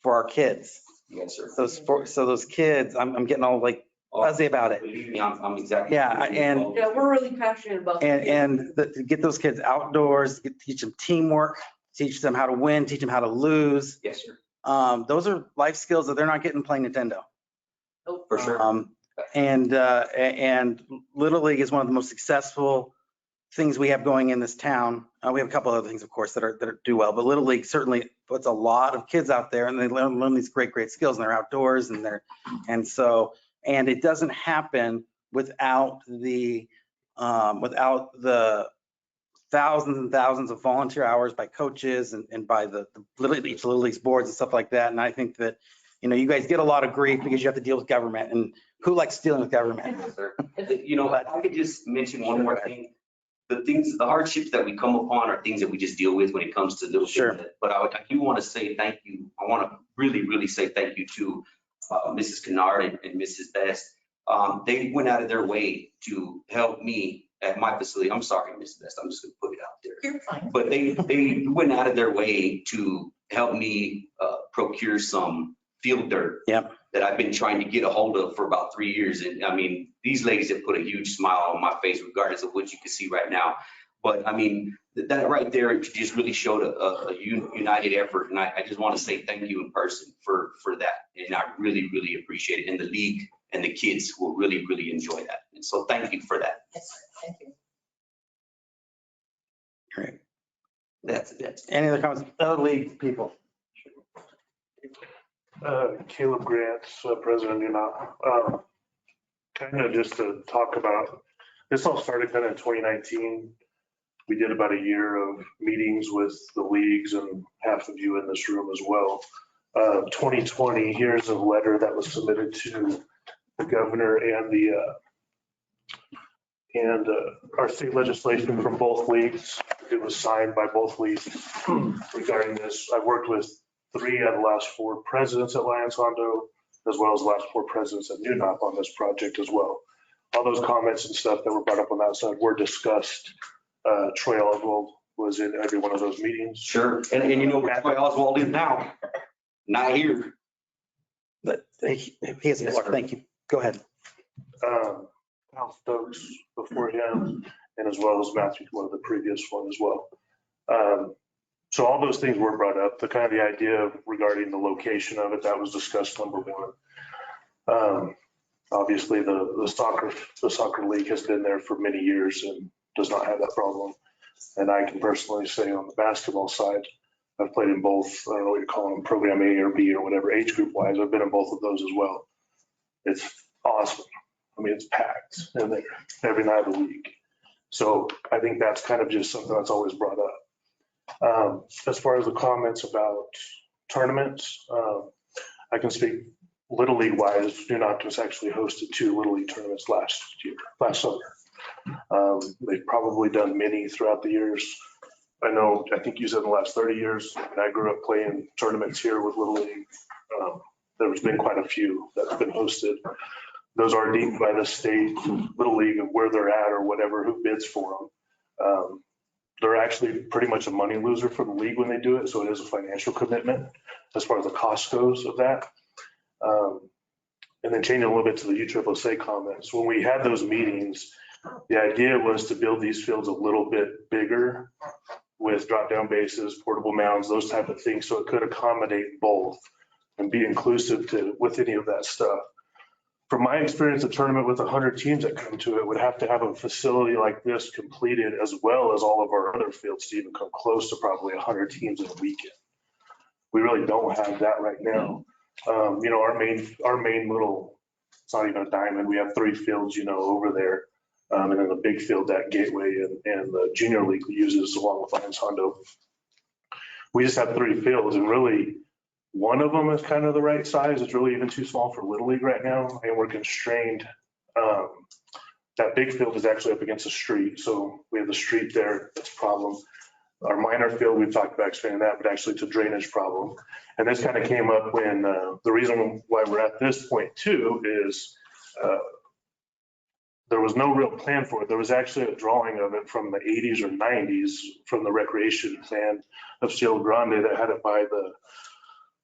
Speaker 2: for our kids.
Speaker 11: Yes, sir.
Speaker 2: So those kids, I'm getting all like fuzzy about it.
Speaker 11: Believe me, I'm exactly.
Speaker 2: Yeah, and
Speaker 12: Yeah, we're really passionate about that.
Speaker 2: and to get those kids outdoors, teach them teamwork, teach them how to win, teach them how to lose.
Speaker 11: Yes, sir.
Speaker 2: Those are life skills that they're not getting playing Nintendo.
Speaker 11: For sure.
Speaker 2: And Little League is one of the most successful things we have going in this town. We have a couple other things, of course, that do well, but Little League certainly puts a lot of kids out there, and they learn these great skills, and they're outdoors, and it doesn't happen without the thousands and thousands of volunteer hours by coaches and by each Little League's boards and stuff like that. And I think that, you know, you guys get a lot of grief because you have to deal with government, and who likes dealing with government?
Speaker 11: You know, I could just mention one more thing. The hardships that we come upon are things that we just deal with when it comes to little things. But I do want to say thank you. I want to really say thank you to Mrs. Kennard and Mrs. Best. They went out of their way to help me at my facility. I'm sorry, Mrs. Best, I'm just going to put it out there.
Speaker 12: You're fine.
Speaker 11: But they went out of their way to help me procure some field dirt that I've been trying to get a hold of for about 3 years. And I mean, these ladies have put a huge smile on my face, regardless of what you can see right now. But I mean, that right there just really showed a united effort. And I just want to say thank you in person for that. And I really appreciate it. And the league and the kids will really enjoy that. And so thank you for that.
Speaker 12: Yes, thank you.
Speaker 2: Great. That's it. Any other comments? Other league people?
Speaker 13: Caleb Grants, President UNOP. Kind of just to talk about, this all started kind of in 2019. We did about a year of meetings with the leagues and half of you in this room as well. 2020, here's a letter that was submitted to the governor and And our state legislation from both leagues, it was signed by both leagues regarding this. I've worked with 3 out of the last 4 presidents at Lyons Hondo, as well as the last 4 presidents at NUNOP on this project as well. All those comments and stuff that were brought up on that side were discussed. Troy Oswald was in every one of those meetings.
Speaker 11: Sure. And you know where Troy Oswald is now? Not here.
Speaker 2: But he has a lot. Thank you. Go ahead.
Speaker 13: Al Stokes before him, and as well as Matthew, one of the previous one as well. So all those things were brought up. The kind of the idea regarding the location of it, that was discussed, number one. Obviously, the soccer league has been there for many years and does not have that problem. And I can personally say on the basketball side, I've played in both, I don't know what you call them, program A or B or whatever, age group wise. I've been in both of those as well. It's awesome. I mean, it's packed in there every night of the week. So I think that's kind of just something that's always brought up. As far as the comments about tournaments, I can speak Little League wise. Nunoptis actually hosted 2 Little League tournaments last summer. They've probably done many throughout the years. I think you said in the last 30 years, and I grew up playing tournaments here with Little League. There's been quite a few that's been hosted. Those are deemed by the state Little League of where they're at or whatever, who bids for them. They're actually pretty much a money loser for the league when they do it. So it is a financial commitment as far as the cost goes of that. And then changing a little bit to the USSSA comments, when we had those meetings, the idea was to build these fields a little bit bigger with drop down bases, portable mounds, those type of things. So it could accommodate both and be inclusive with any of that stuff. From my experience, a tournament with 100 teams that come to it would have to have a facility like this completed, as well as all of our other fields to even come close to probably 100 teams in a weekend. We really don't have that right now. Our main little, it's not even a diamond. We have 3 fields, over there. And then the big field that Gateway and the junior league uses along with Lyons Hondo. We just have 3 fields, and really one of them is kind of the right size. It's really even too small for Little League right now, and we're constrained. That big field is actually up against a street, so we have the street there. That's a problem. Our minor field, we've talked about expanding that, but actually it's a drainage problem. And this kind of came up when the reason why we're at this point too is there was no real plan for it. There was actually a drawing of it from the 80s or 90s from the recreation plan of Cielo Grande that had it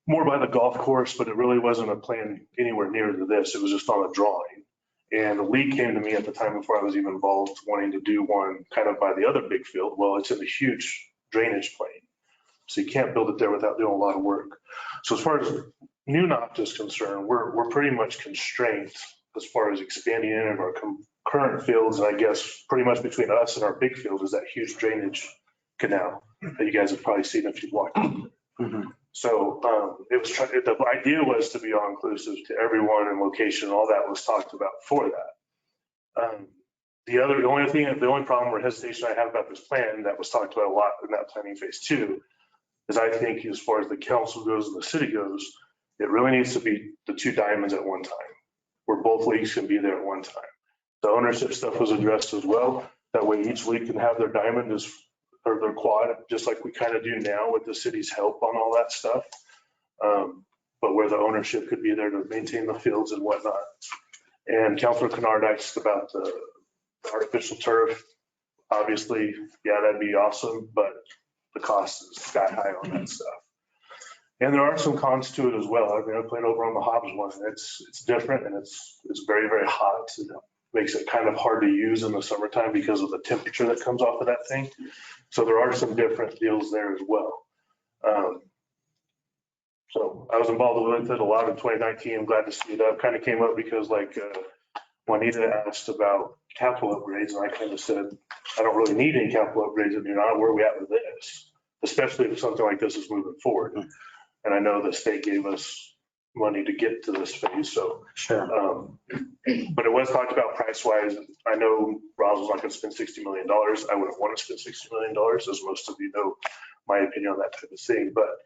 Speaker 13: more by the golf course, but it really wasn't a plan anywhere near to this. It was just on a drawing. And the league came to me at the time before I was even involved, wanting to do one kind of by the other big field. Well, it's in a huge drainage plain, so you can't build it there without doing a lot of work. So as far as NUNOP is concerned, we're pretty much constrained as far as expanding any of our current fields. And I guess pretty much between us and our big field is that huge drainage canal that you guys have probably seen if you've walked. Mm-hmm. So the idea was to be all inclusive to everyone and location. All that was talked about for that. The only problem or hesitation I have about this plan that was talked about a lot in that planning phase 2 is I think as far as the council goes and the city goes, it really needs to be the 2 diamonds at one time, where both leagues can be there at one time. The ownership stuff was addressed as well. That way each league can have their diamond or their quad, just like we kind of do now with the city's help on all that stuff. But where the ownership could be there to maintain the fields and whatnot. And Councilor Kennard asked about the artificial turf. Obviously, yeah, that'd be awesome, but the cost is sky high on that stuff. And there are some cons to it as well. I mean, I played over on the Hobson one. It's different, and it's very, very hot. It makes it kind of hard to use in the summertime because of the temperature that comes off of that thing. So there are some different deals there as well. So I was involved with it a lot in 2019. I'm glad to see that kind of came up because Juanita asked about capital upgrades, and I kind of said, I don't really need any capital upgrades if you're not where we at with this, especially if something like this is moving forward. And I know the state gave us money to get to this phase. So, sure. But it was talked about price wise. I know Roslyn's not going to spend $60 million. I wouldn't want to spend $60 million, as most of you know my opinion on that type of thing. But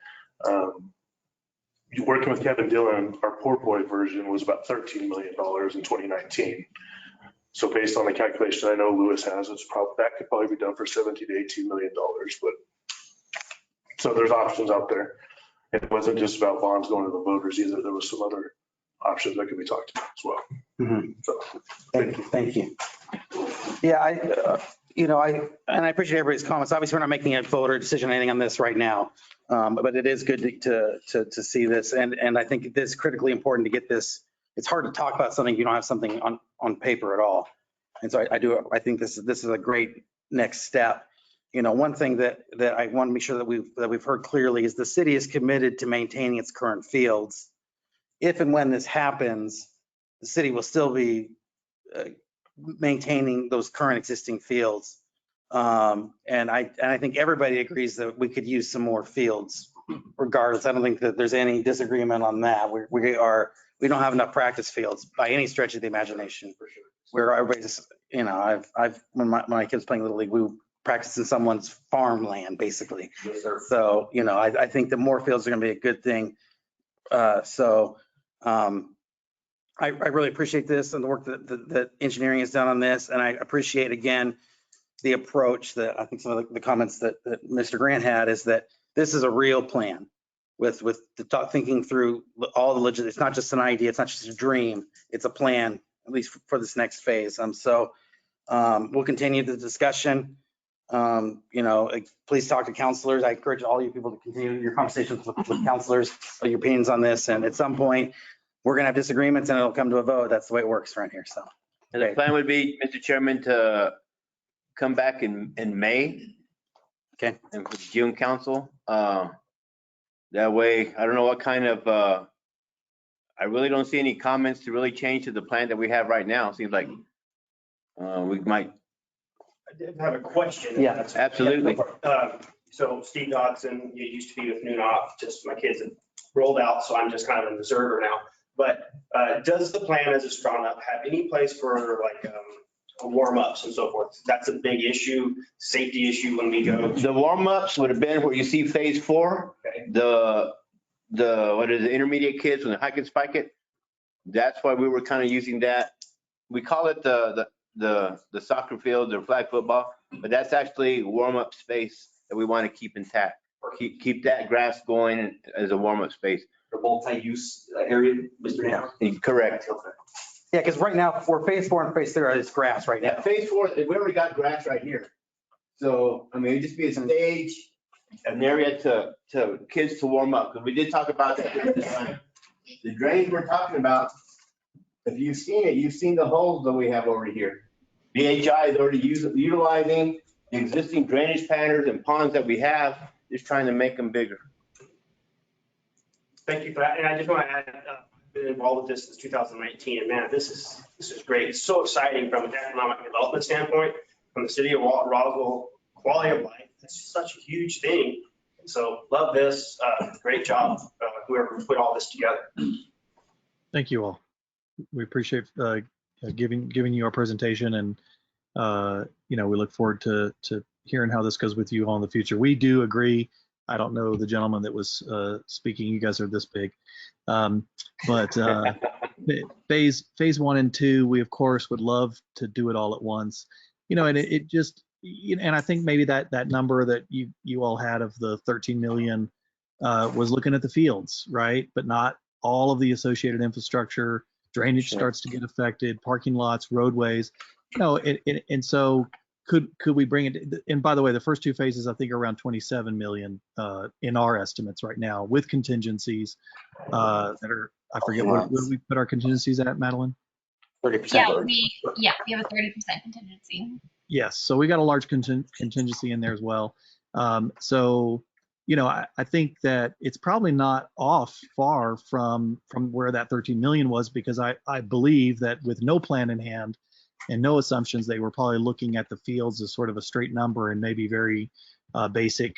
Speaker 13: working with Kevin Dillon, our poor boy version was about $13 million in 2019. So based on the calculation I know Lewis has, that could probably be done for $17 to $18 million. But so there's options out there. It wasn't just about bonds going to the voters either. There was some other options that could be talked about as well.
Speaker 2: Mm-hmm.
Speaker 13: So
Speaker 2: Thank you. Yeah, I appreciate everybody's comments. Obviously, we're not making a voter decision or anything on this right now. But it is good to see this. And I think it is critically important to get this. It's hard to talk about something if you don't have something on paper at all. And so I think this is a great next step. One thing that I want to make sure that we've heard clearly is the city is committed to maintaining its current fields. If and when this happens, the city will still be maintaining those current existing fields. And I think everybody agrees that we could use some more fields regardless. I don't think that there's any disagreement on that. We don't have enough practice fields by any stretch of the imagination. For sure. Where everybody's, when my kids playing Little League, we practiced in someone's farmland, basically.
Speaker 11: Yes, sir.
Speaker 2: So, I think the more fields are going to be a good thing. I really appreciate this and the work that engineering has done on this. And I appreciate, again, the approach that I think some of the comments that Mr. Grant had is that this is a real plan with the thinking through all the legit. It's not just an idea. It's not just a dream. It's a plan, at least for this next phase. We'll continue the discussion. Please talk to counselors. I encourage all you people to continue your conversations with counselors, your opinions on this. And at some point, we're going to have disagreements and it'll come to a vote. That's the way it works around here. So
Speaker 5: And the plan would be, Mr. Chairman, to come back in May.
Speaker 2: Okay.
Speaker 5: And for the June council. That way, I don't know what kind of, I really don't see any comments to really change to the plan that we have right now. Seems like we might.
Speaker 14: I did have a question.
Speaker 2: Yeah,
Speaker 5: absolutely.
Speaker 14: So Steve Dodson, you used to be with Noon Off, just my kids have rolled out, so I'm just kind of an observer now. But does the plan as it's drawn up have any place for like warm-ups and so forth? That's a big issue, safety issue when we go.
Speaker 5: The warm-ups would have been where you see phase 4.
Speaker 14: Okay.
Speaker 5: The intermediate kids when they hike and spike it. That's why we were kind of using that. We call it the soccer field or flag football, but that's actually warm-up space that we want to keep intact. Keep that grass going as a warm-up space.
Speaker 11: For multi-use area, Mr. Nance?
Speaker 5: Correct.
Speaker 2: yeah, because right now for phase 4 and phase 3 is grass right now.
Speaker 5: Yeah, phase 4, we already got grass right here. So, I mean, it'd just be a stage, an area to kids to warm up. Because we did talk about that at the time. The drains we're talking about, if you've seen it, you've seen the holes that we have over here. BHI is already utilizing the existing drainage patterns and ponds that we have, just trying to make them bigger.
Speaker 14: Thank you for that. And I just want to add, I've been involved with this since 2019, and man, this is great. It's so exciting from an economic development standpoint, from the city of Roswell, quality of life. It's such a huge thing. So love this. Great job, whoever put all this together.
Speaker 7: Thank you all. We appreciate giving you our presentation, and we look forward to hearing how this goes with you all in the future. We do agree. I don't know the gentleman that was speaking. You guys are this big, but phase 1 and 2, we of course would love to do it all at once. And it just, and I think maybe that number that you all had of the 13 million was looking at the fields, right? But not all of the associated infrastructure. Drainage starts to get affected, parking lots, roadways, and so could we bring it? And by the way, the first 2 phases I think are around 27 million in our estimates right now, with contingencies that are, I forget what we put our contingencies at, Madeline.
Speaker 2: 30%.
Speaker 8: Yeah, we have a 30% contingency.
Speaker 7: Yes, so we got a large contingency in there as well. I think that it's probably not far from where that 13 million was, because I believe that with no plan in hand and no assumptions, they were probably looking at the fields as sort of a straight number and maybe very basic,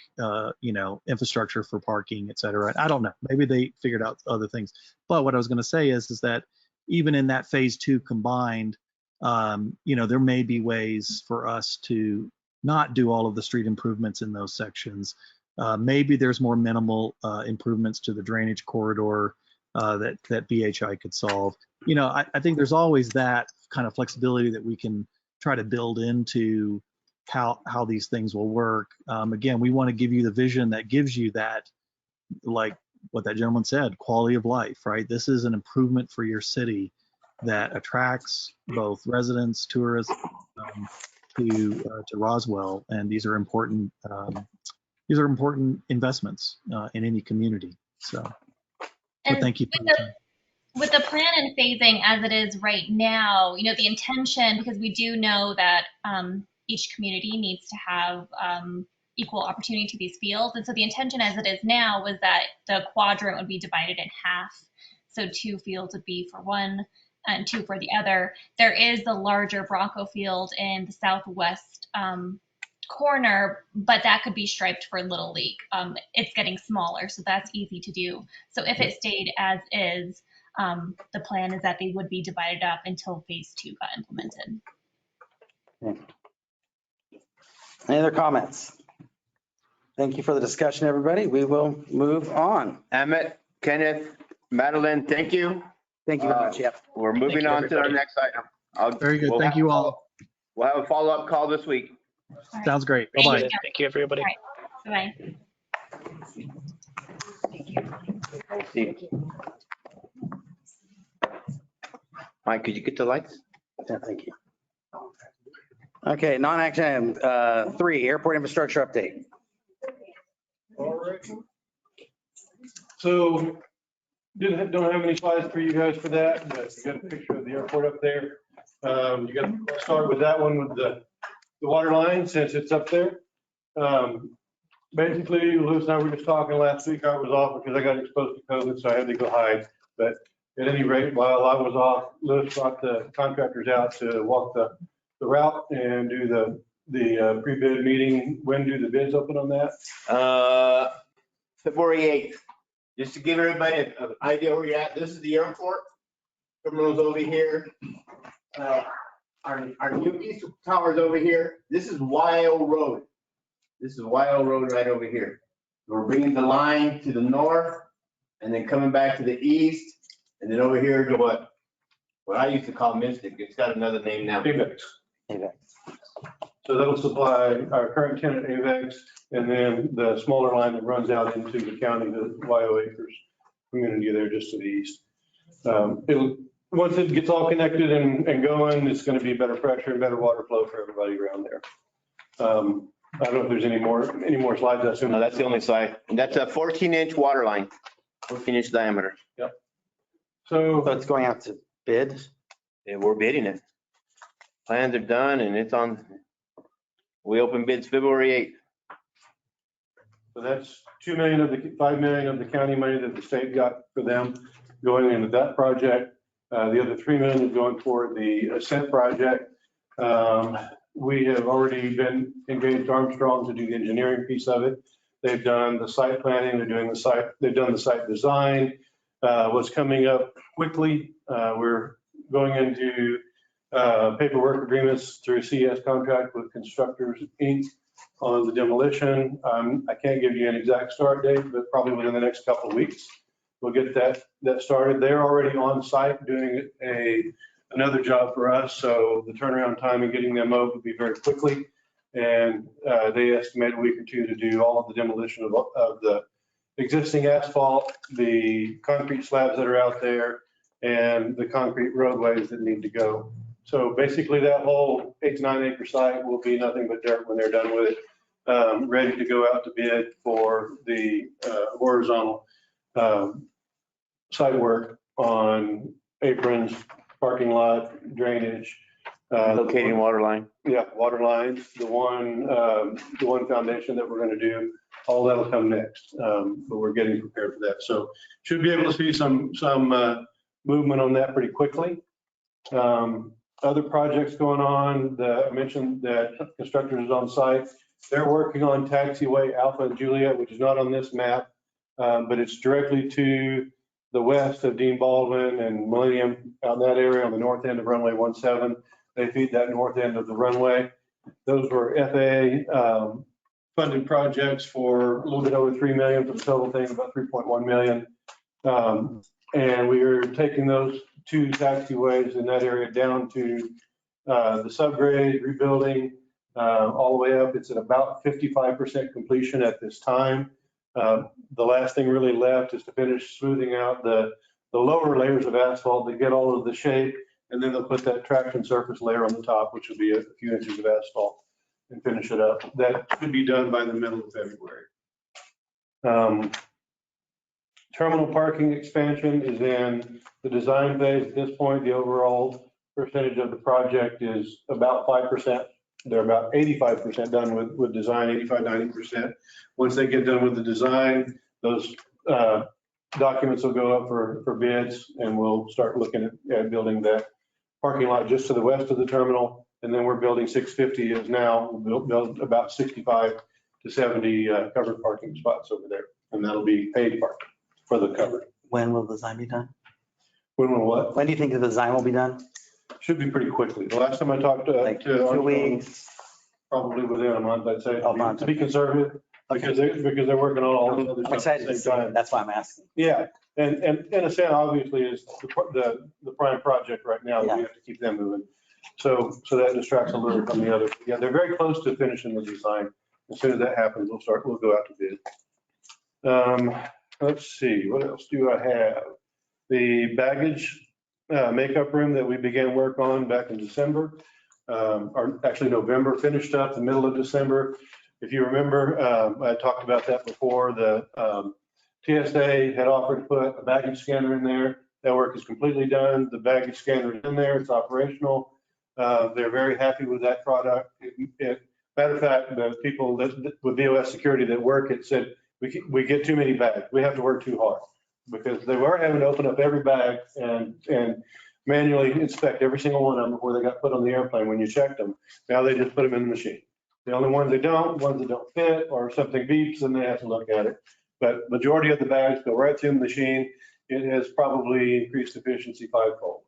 Speaker 7: infrastructure for parking, et cetera. I don't know, maybe they figured out other things. But what I was going to say is that even in that phase 2 combined, there may be ways for us to not do all of the street improvements in those sections. Maybe there's more minimal improvements to the drainage corridor that BHI could solve. I think there's always that kind of flexibility that we can try to build into how these things will work. Again, we want to give you the vision that gives you that, like what that gentleman said, quality of life, right? This is an improvement for your city that attracts both residents, tourists to Roswell, and these are important investments in any community. So,
Speaker 8: And
Speaker 7: thank you.
Speaker 8: With the plan and phasing as it is right now, you know, the intention, because we do know that each community needs to have equal opportunity to these fields. And so the intention as it is now was that the quadrant would be divided in half. So 2 fields would be for one and 2 for the other. There is the larger Bronco field in the southwest corner, but that could be striped for Little League. It's getting smaller, so that's easy to do. So if it stayed as is, the plan is that they would be divided up until phase 2 got implemented.
Speaker 2: Any other comments? Thank you for the discussion, everybody. We will move on.
Speaker 5: Emmett, Kenneth, Madeline, thank you.
Speaker 2: Thank you very much. Yep.
Speaker 5: We're moving on to our next item.
Speaker 7: Very good. Thank you all.
Speaker 5: We'll have a follow-up call this week.
Speaker 7: Sounds great. Bye-bye.
Speaker 6: Thank you, everybody.
Speaker 8: Bye.
Speaker 5: Mike, could you get the lights?
Speaker 2: Yeah, thank you. Okay, non-action item 3, airport infrastructure update.
Speaker 9: All right. So don't have any slides for you guys for that, but you got a picture of the airport up there. You got to start with that one with the water line since it's up there. Basically, Lewis and I were just talking last week. I was off because I got exposed to COVID, so I had to go hide. But at any rate, while I was off, Lewis brought the contractors out to walk the route and do the pre-bid meeting. When do the bids open on that?
Speaker 5: February 8th. Just to give everybody an idea where you're at, this is the airport. Terminal's over here. Our new east tower's over here. This is YO Road. This is YO Road right over here. We're bringing the line to the north and then coming back to the east and then over here to what I used to call Mystic. It's got another name now.
Speaker 9: AVEX. So that'll supply our current tenant AVEX and then the smaller line that runs out into the county, the YO Acres community there just to the east. Once it gets all connected and going, it's going to be better pressure and better water flow for everybody around there. I don't know if there's any more slides. I assume.
Speaker 5: No, that's the only slide. And that's a 14-inch water line, 14-inch diameter.
Speaker 9: Yep.
Speaker 2: So it's going out to bid?
Speaker 5: Yeah, we're bidding it. Plans are done and it's on. We open bids February 8th.
Speaker 9: So that's 2 million of the 5 million of the county money that the state got for them going into that project. The other 3 million is going for the Ascent project. We have already been engaged Armstrong to do the engineering piece of it. They've done the site planning. They've done the site design. What's coming up quickly, we're going into paperwork agreements through a CS contract with Constructors Inc. on the demolition. I can't give you an exact start date, but probably within the next couple of weeks, we'll get that started. They're already on site doing another job for us, so the turnaround time and getting them over will be very quickly. And they estimate a week or 2 to do all of the demolition of the existing asphalt, the concrete slabs that are out there, and the concrete roadways that need to go. So basically that whole 8 to 9 acre site will be nothing but dirt when they're done with it, ready to go out to bid for the horizontal site work on aprons, parking lot, drainage.
Speaker 5: Locating water line.
Speaker 9: Yeah, water lines, the one foundation that we're going to do, all that'll come next, but we're getting prepared for that. So should be able to see some movement on that pretty quickly. Other projects going on, I mentioned that Constructors is on site. They're working on taxiway Alpha and Juliet, which is not on this map, but it's directly to the west of Dean Baldwin and Millennium, out in that area on the north end of runway 17. They feed that north end of the runway. Those were FAA funded projects for a little bit over 3 million for the total thing, about 3.1 million. And we are taking those
Speaker 15: 2 taxiways in that area down to the subgrade rebuilding all the way up. It's at about 55% completion at this time. The last thing really left is to finish smoothing out the lower layers of asphalt to get all of the shape, and then they'll put that traction surface layer on the top, which will be a few inches of asphalt, and finish it up. That should be done by the middle of February. Terminal parking expansion is in the design phase at this point. The overall percentage of the project is about 5%. They're about 85% done with design, 85, 90%. Once they get done with the design, those documents will go up for bids, and we'll start looking at building that parking lot just to the west of the terminal. And then we're building 650 is now. We'll build about 65 to 70 covered parking spots over there. And that'll be paid parking for the covered.
Speaker 2: When will the design be done?
Speaker 15: When will what?
Speaker 2: When do you think the design will be done?
Speaker 15: Should be pretty quickly. The last time I talked
Speaker 2: Like 2 weeks?
Speaker 15: probably within a month, I'd say,
Speaker 2: A month.
Speaker 15: to be conservative, because they're working on all this other
Speaker 2: I'm
Speaker 15: stuff at
Speaker 2: excited
Speaker 15: the
Speaker 2: to
Speaker 15: same
Speaker 2: see it.
Speaker 15: time.
Speaker 2: That's why I'm asking.
Speaker 15: Yeah, and Ascent obviously is the prime project right now. We have to keep them moving. So that distracts a little from the other. Yeah, they're very close to finishing the design. As soon as that happens, we'll go out to bid. Let's see, what else do I have? The baggage makeup room that we began work on back in December, or actually November, finished up the middle of December. If you remember, I talked about that before. The TSA had offered to put a baggage scanner in there. That work is completely done. The baggage scanner is in there. It's operational. They're very happy with that product. Matter of fact, the people with BOS security that work it said, we get too many bags. We have to work too hard, because they were having to open up every bag and manually inspect every single one of them before they got put on the airplane when you checked them. Now they just put them in the machine. The only ones that don't fit, or something beeps, and they have to look at it. But majority of the bags go right through the machine. It has probably increased efficiency 5-fold.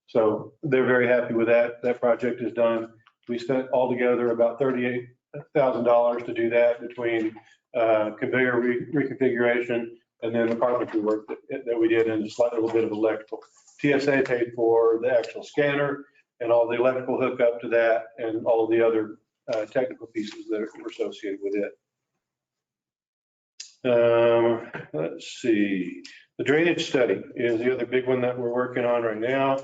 Speaker 15: So they're very happy with that. That project is done. We spent altogether about $38,000 to do that, between conveyor reconfiguration and then the carpentry work that we did, and a slight little bit of electrical. TSA paid for the actual scanner and all the electrical hookup to that, and all the other technical pieces that were associated with it. Let's see. The drainage study is the other big one that we're working on right now.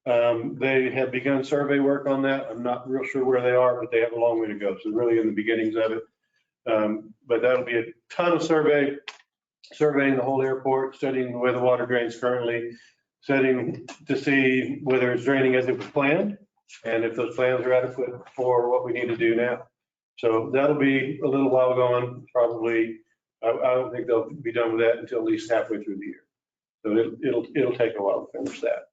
Speaker 15: They have begun survey work on that. I'm not real sure where they are, but they have a long way to go. So really in the beginnings of it. But that'll be a ton of surveying the whole airport, studying the way the water drains currently, studying to see whether it's draining as it was planned, and if those plans are adequate for what we need to do now. So that'll be a little while going, probably. I don't think they'll be done with that until at least halfway through the year. So it'll take a while to finish that.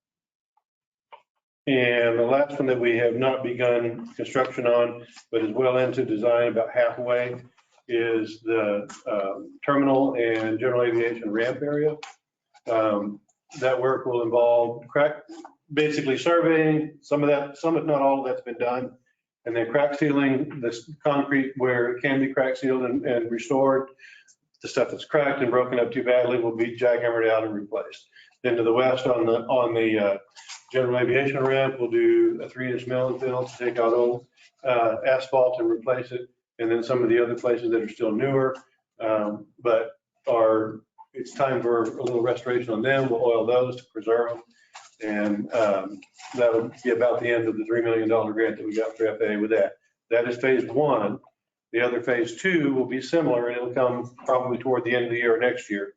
Speaker 15: And the last one that we have not begun construction on, but is well into design, about halfway, is the terminal and general aviation ramp area. That work will involve basically surveying some of that, some if not all of that's been done, and then crack sealing this concrete where it can be crack sealed and restored. The stuff that's cracked and broken up too badly will be jackhammered out and replaced. Then to the west on the general aviation ramp, we'll do a 3-inch mill and fill to take out old asphalt and replace it. And then some of the other places that are still newer, but it's time for a little restoration on them. We'll oil those to preserve them. And that'll be about the end of the $3 million grant that we got for FAA with that. That is phase 1. The other phase 2 will be similar, and it'll come probably toward the end of the year or next year.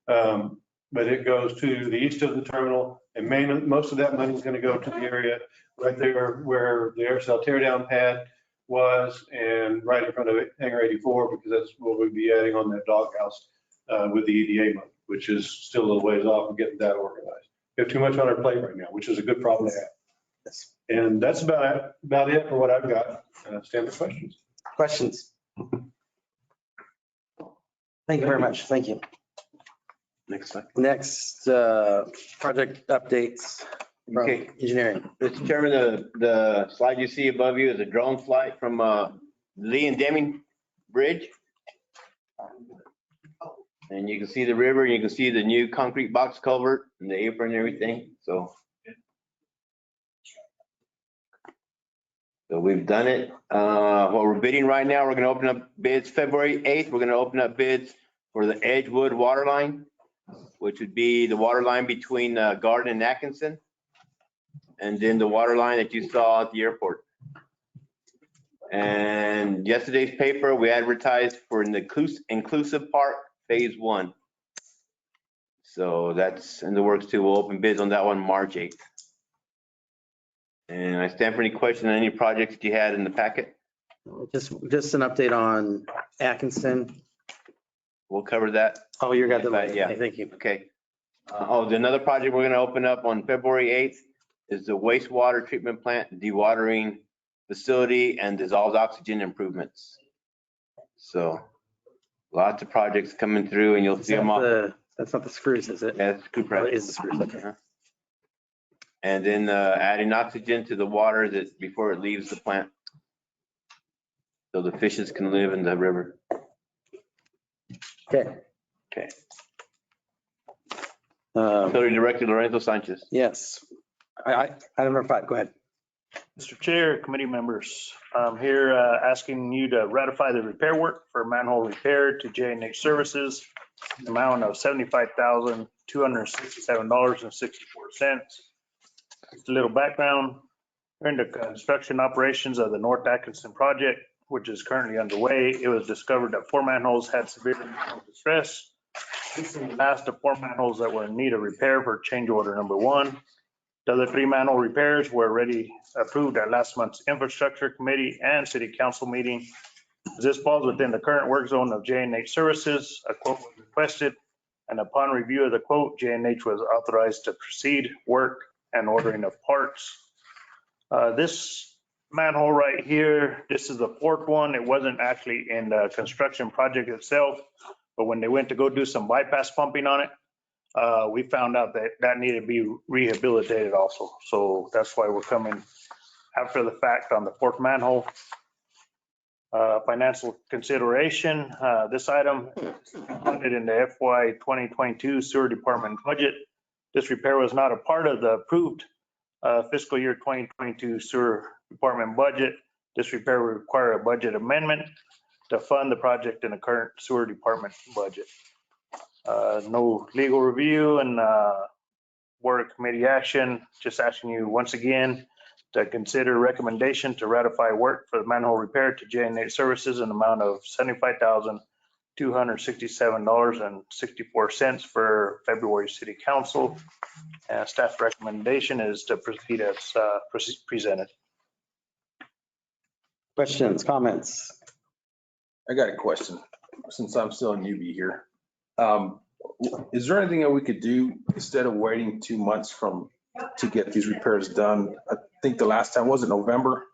Speaker 15: But it goes to the east of the terminal, and most of that money is going to go to the area right there where the air cell teardown pad was, and right in front of Hangar 84, because that's what we'll be adding on that doghouse with the EDA money, which is still a little ways off of getting that organized. We have too much on our plate right now, which is a good problem to have.
Speaker 2: Yes.
Speaker 15: And that's about it for what I've got. Stand for questions.
Speaker 2: Questions? Thank you very much. Thank you.
Speaker 5: Next slide.
Speaker 2: Next, project updates from
Speaker 5: Okay.
Speaker 2: engineering.
Speaker 5: Mr. Chairman, the slide you see above you is a drone flight from Lee and Deming Bridge. And you can see the river, and you can see the new concrete box culvert and the apron and everything. So we've done it. What we're bidding right now, we're gonna open up bids February 8th. We're gonna open up bids for the Edgewood water line, which would be the water line between Garden and Atkinson. And then the water line that you saw at the airport. And yesterday's paper, we advertised for an inclusive park phase 1. So that's in the works too. We'll open bids on that one March 8th. And I stand for any questions on any projects that you had in the packet.
Speaker 2: Just an update on Atkinson.
Speaker 5: We'll cover that.
Speaker 2: Oh, you got the,
Speaker 5: Yeah.
Speaker 2: okay, thank you.
Speaker 5: Okay. Another project we're gonna open up on February 8th is the wastewater treatment plant dewatering facility and dissolved oxygen improvements. So lots of projects coming through and you'll see them all.
Speaker 2: That's not the screws, is it?
Speaker 5: Yeah, it's screw press.
Speaker 2: It is the screws, okay.
Speaker 5: And then adding oxygen to the water that before it leaves the plant. So the fishes can live in the river.
Speaker 2: Okay.
Speaker 5: Okay. Utility Director Lorenzo Sanchez.
Speaker 2: Yes. Item number 5, go ahead.
Speaker 16: Mr. Chair, committee members, I'm here asking you to ratify the repair work for manhole repair to J&H Services, an amount of $75,267.64. Just a little background. During the construction operations of the North Atkinson project, which is currently underway, it was discovered that 4 manholes had severe mechanical distress. This is the last of 4 manholes that were in need of repair for change order number 1. The other 3 manhole repairs were already approved at last month's infrastructure committee and city council meeting. This falls within the current work zone of J&H Services. A quote was requested, and upon review of the quote, J&H was authorized to proceed work and ordering of parts. This manhole right here, this is the 4th one. It wasn't actually in the construction project itself, but when they went to go do some bypass pumping on it, we found out that needed to be rehabilitated also. So that's why we're coming after the fact on the 4th manhole. Financial consideration, this item funded in the FY 2022 sewer department budget. This repair was not a part of the approved fiscal year 2022 sewer department budget. This repair will require a budget amendment to fund the project in the current sewer department budget. No legal review and board of committee action. Just asking you once again to consider recommendation to ratify work for the manhole repair to J&H Services in the amount of $75,267.64 for February City Council. And staff recommendation is to proceed as presented.
Speaker 2: Questions, comments?
Speaker 17: I got a question, since I'm still a newbie here. Is there anything that we could do instead of waiting 2 months to get these repairs done? I think the last time was it November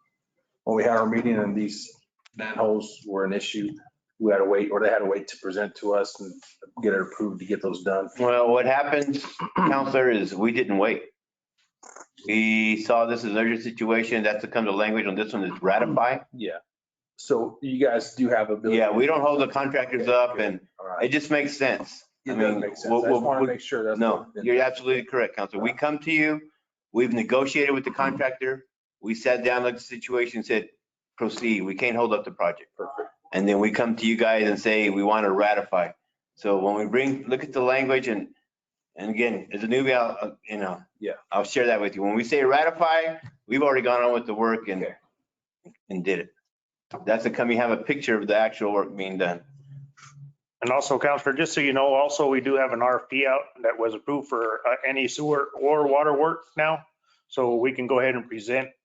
Speaker 17: when we had our meeting and these manholes were an issue. We had to wait, or they had to wait to present to us and get it approved to get those done.
Speaker 5: Well, what happens, Counselor, is we didn't wait. We saw this as an urgent situation. That's the kind of language on this one is ratify.
Speaker 17: Yeah. So you guys do have ability.
Speaker 5: Yeah, we don't hold the contractors up and it just makes sense.
Speaker 17: It does make sense. I just want to make sure that's.
Speaker 5: No, you're absolutely correct, Counselor. We come to you, we've negotiated with the contractor. We sat down, looked at the situation, said, proceed. We can't hold up the project.
Speaker 17: Perfect.
Speaker 5: And then we come to you guys and say, we want to ratify. So when we look at the language and again, as a newbie, I'll share that with you. When we say ratify, we've already gone on with the work and did it. That's to come, you have a picture of the actual work being done.
Speaker 16: And also, Counselor, just so you know, also we do have an RFP out that was approved for any sewer or water work now. So we can go ahead and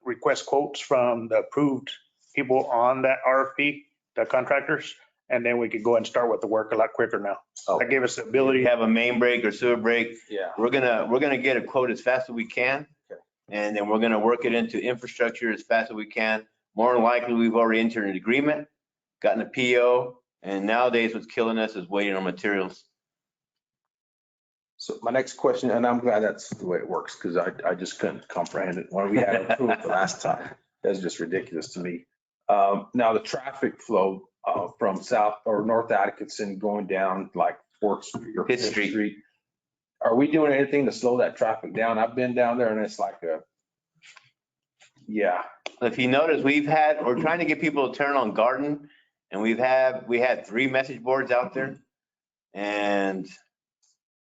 Speaker 16: request quotes from the approved people on that RFP, the contractors, and then we could go and start with the work a lot quicker now. That gave us the ability
Speaker 5: to have a main break or sewer break.
Speaker 17: Yeah.
Speaker 5: We're gonna get a quote as fast as we can.
Speaker 17: Okay.
Speaker 5: And then we're gonna work it into infrastructure as fast as we can. More than likely, we've already entered an agreement, gotten a PO, and nowadays what's killing us is waiting on materials.
Speaker 17: So my next question, and I'm glad that's the way it works, because I just couldn't comprehend it when we had it approved the last time. That's just ridiculous to me. Now the traffic flow from South or North Atkinson going down like 4th Street or 5th Street. are we doing anything to slow that traffic down? I've been down there and it's like yeah.
Speaker 5: If you notice, we're trying to get people to turn on Garden, and we had 3 message boards out there. And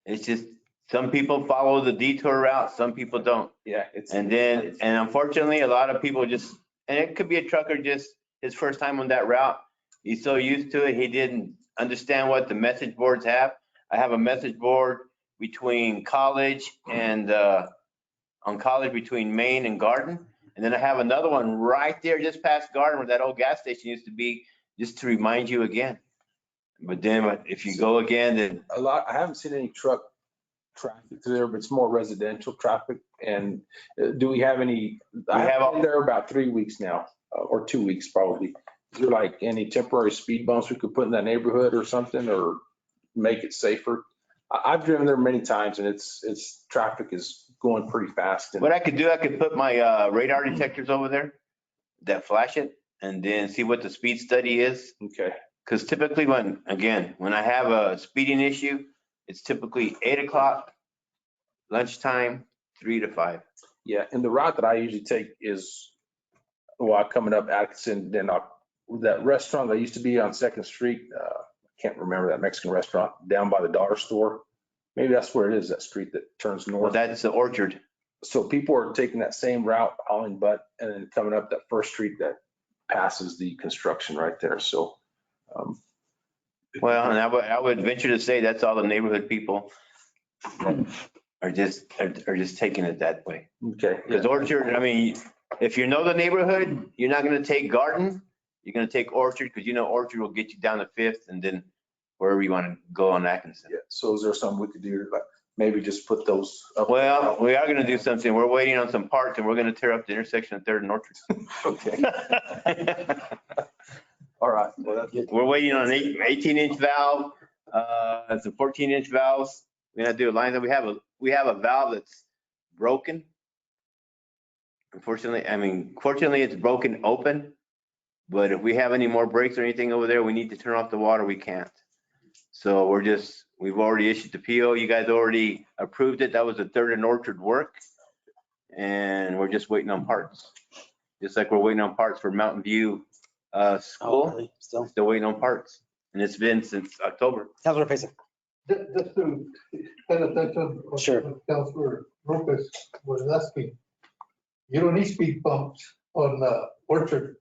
Speaker 5: it's just, some people follow the detour route, some people don't.
Speaker 17: Yeah.
Speaker 5: And unfortunately, a lot of people just, and it could be a trucker, just his first time on that route. He's so used to it, he didn't understand what the message boards have. I have a message board between College and, on College between Main and Garden. And then I have another one right there just past Garden where that old gas station used to be, just to remind you again. But then if you go again, then
Speaker 17: I haven't seen any truck traffic through there, but it's more residential traffic. And do we have any? I have been there about 3 weeks now, or 2 weeks probably. Is there like any temporary speed bumps we could put in that neighborhood or something, or make it safer? I've driven there many times and it's traffic is going pretty fast.
Speaker 5: What I could do, I could put my radar detectors over there that flash it and then see what the speed study is.
Speaker 17: Okay.
Speaker 5: Because typically when I have a speeding issue, it's typically 8 o'clock, lunchtime, 3 to 5.
Speaker 17: Yeah, and the route that I usually take is coming up Atkinson, then that restaurant that used to be on 2nd Street, I can't remember that Mexican restaurant down by the dollar store. Maybe that's where it is, that street that turns north.
Speaker 5: Well, that's the Orchard.
Speaker 17: So people are taking that same route, hauling butt, and then coming up that first street that passes the construction right there. So,
Speaker 5: well, and I would venture to say that's all the neighborhood people that are just taking it that way.
Speaker 17: Okay.
Speaker 5: Because Orchard, I mean, if you know the neighborhood, you're not going to take Garden. You're going to take Orchard because you know Orchard will get you down to 5th and then wherever you want to go on Atkinson.
Speaker 17: Yeah. So is there something we could do, like maybe just put those up?
Speaker 5: Well, we are going to do something. We're waiting on some parts and we're going to tear up the intersection of 3rd and Orchard.
Speaker 17: Okay. All right. Well,
Speaker 5: we're waiting on an 18-inch valve, some 14-inch valves. We're going to do a line that we have a valve that's broken. Fortunately, it's broken open. But if we have any more breaks or anything over there, we need to turn off the water, we can't. So we've already issued the PO. You guys already approved it. That was the 3rd and Orchard work. And we're just waiting on parts. Just like we're waiting on parts for Mountain View School.
Speaker 2: Really? Still
Speaker 5: waiting on parts. And it's been since October.
Speaker 2: Councilor Pesa.
Speaker 9: Just to pay attention.
Speaker 2: Sure.
Speaker 9: Councilor Lopez was asking, you don't need speed bumps on Orchard.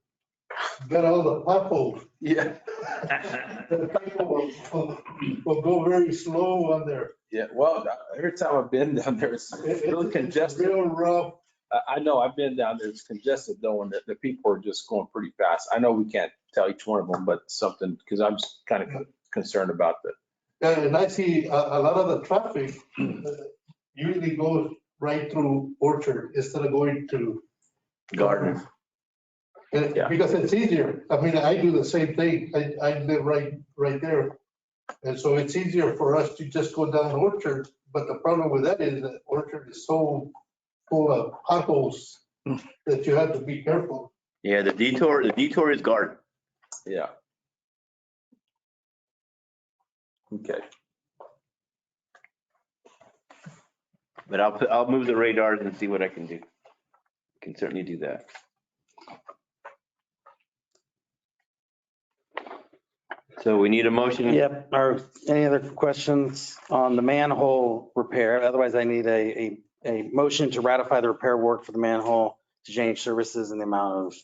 Speaker 9: Got all the potholes.
Speaker 17: Yeah.
Speaker 9: The people will go very slow on there.
Speaker 17: Yeah, well, every time I've been down there, it's really congested.
Speaker 9: Real rough.
Speaker 17: I know, I've been down there, it's congested though, and the people are just going pretty fast. I know we can't tell each one of them, but something, because I'm kind of concerned about that.
Speaker 9: And I see a lot of the traffic usually goes right through Orchard instead of going to
Speaker 5: Garden.
Speaker 9: Yeah. Because it's easier. I mean, I do the same thing. I live right there. And so it's easier for us to just go down Orchard. But the problem with that is that Orchard is so full of potholes that you have to be careful.
Speaker 5: Yeah, the detour is Garden.
Speaker 17: Yeah. Okay.
Speaker 5: But I'll move the radars and see what I can do. Can certainly do that. So we need a motion.
Speaker 2: Yep. Or any other questions on the manhole repair? Otherwise, I need a motion to ratify the repair work for the manhole to J&H Services in the amount of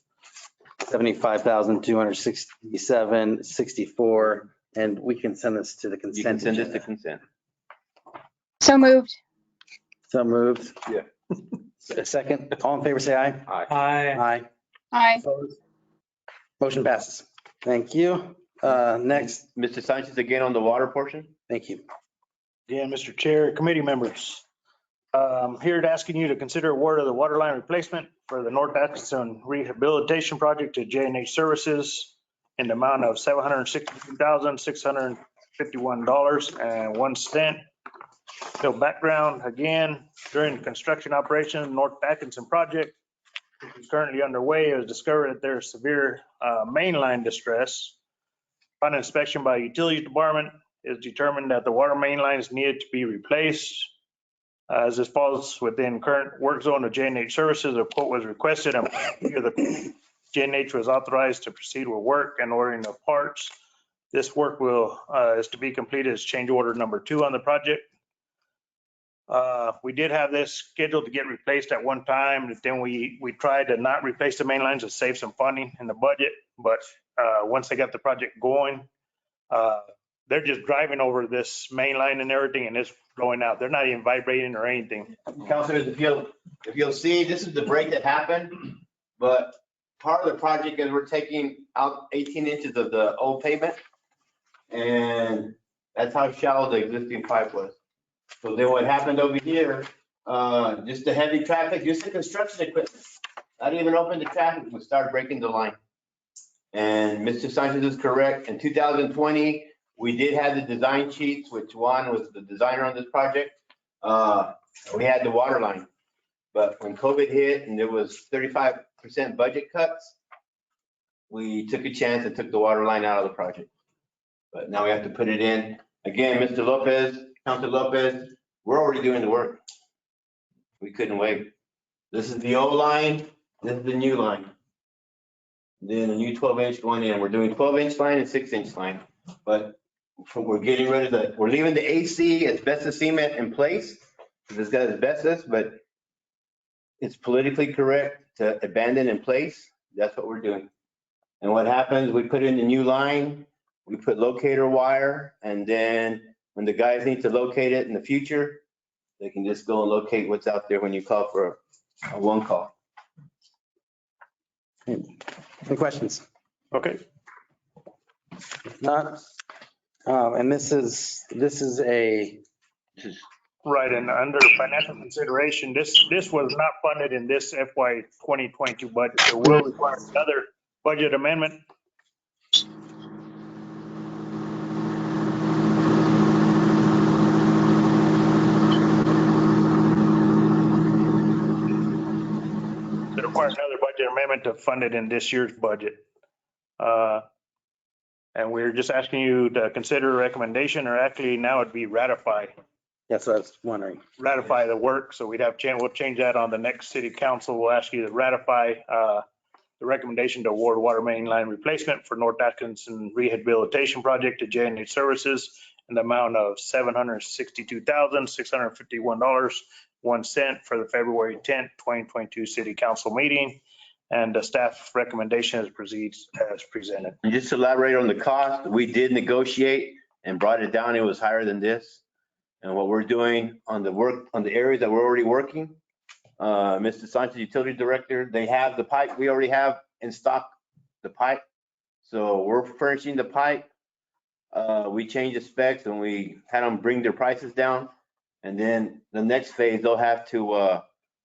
Speaker 2: $75,267.64. And we can send this to the consent.
Speaker 5: You can send this
Speaker 2: agenda.
Speaker 5: to consent.
Speaker 4: So moved.
Speaker 2: So moved.
Speaker 17: Yeah.
Speaker 2: A second. All in favor, say aye.
Speaker 17: Aye.
Speaker 2: Aye.
Speaker 4: Aye.
Speaker 2: Opposed? Motion passes. Thank you. Next.
Speaker 5: Mr. Sanchez, again on the water portion.
Speaker 2: Thank you.
Speaker 16: Again, Mr. Chair, committee members, here to asking you to consider award of the water line replacement for the North Atkinson Rehabilitation Project to J&H Services in the amount of $762,651.01. So background, again, during the construction operation of the North Atkinson project, which is currently underway, it was discovered that there is severe mainline distress. Upon inspection by utilities department, it is determined that the water main lines needed to be replaced As this falls within current work zone of J&H Services, a quote was requested and J&H was authorized to proceed with work and ordering of parts. This work is to be completed as change order number 2 on the project. We did have this scheduled to get replaced at one time, but then we tried to not replace the main lines to save some funding in the budget. But once they got the project going, they're just driving over this main line and everything, and it's blowing out. They're not even vibrating or anything.
Speaker 5: Councilors, if you'll see, this is the break that happened, but part of the project is we're taking out 18 inches of the old pavement, and that's how shallow the existing pipe was. So then what happened over here, just the heavy traffic, just the construction equipment, not even open to traffic, we started breaking the line. And Mr. Sanchez is correct. In 2020, we did have the design sheets, which Juan was the designer on this project. We had the water line, but when COVID hit and there was 35% budget cuts, we took a chance and took the water line out of the project. But now we have to put it in. Again, Mr. Lopez, Councilor Lopez, we're already doing the work. We couldn't wait. This is the old line, this is the new line. Then a new 12-inch going in. We're doing 12-inch line and 6-inch line. But we're getting rid of we're leaving the AC asbestos cement in place. It's got asbestos, but it's politically correct to abandon in place. That's what we're doing. And what happens, we put in the new line, we put locator wire, and then when the guys need to locate it in the future, they can just go and locate what's out there when you call for a one call.
Speaker 2: Any questions?
Speaker 16: Okay.
Speaker 2: Not. And this is a.
Speaker 16: Right, and under financial consideration, this was not funded in this FY 2022 budget. So we'll require another budget amendment. It requires another budget amendment to fund it in this year's budget. And we're just asking you to consider a recommendation, or actually now it'd be ratify.
Speaker 2: That's what I was wondering.
Speaker 16: Ratify the work. So we'll change that on the next city council. We'll ask you to ratify the recommendation to award water main line replacement for North Atkinson Rehabilitation Project to J&H Services in the amount of $762,651.01 for the February 10th, 2022 city council meeting. And the staff recommendation is proceeds as presented.
Speaker 5: And just to elaborate on the cost, we did negotiate and brought it down. It was higher than this. And what we're doing on the work, on the areas that we're already working, Mr. Sanchez, utility director, they have the pipe. We already have in stock the pipe. So we're furnishing the pipe. We changed the specs and we had them bring their prices down. And then the next phase, they'll have to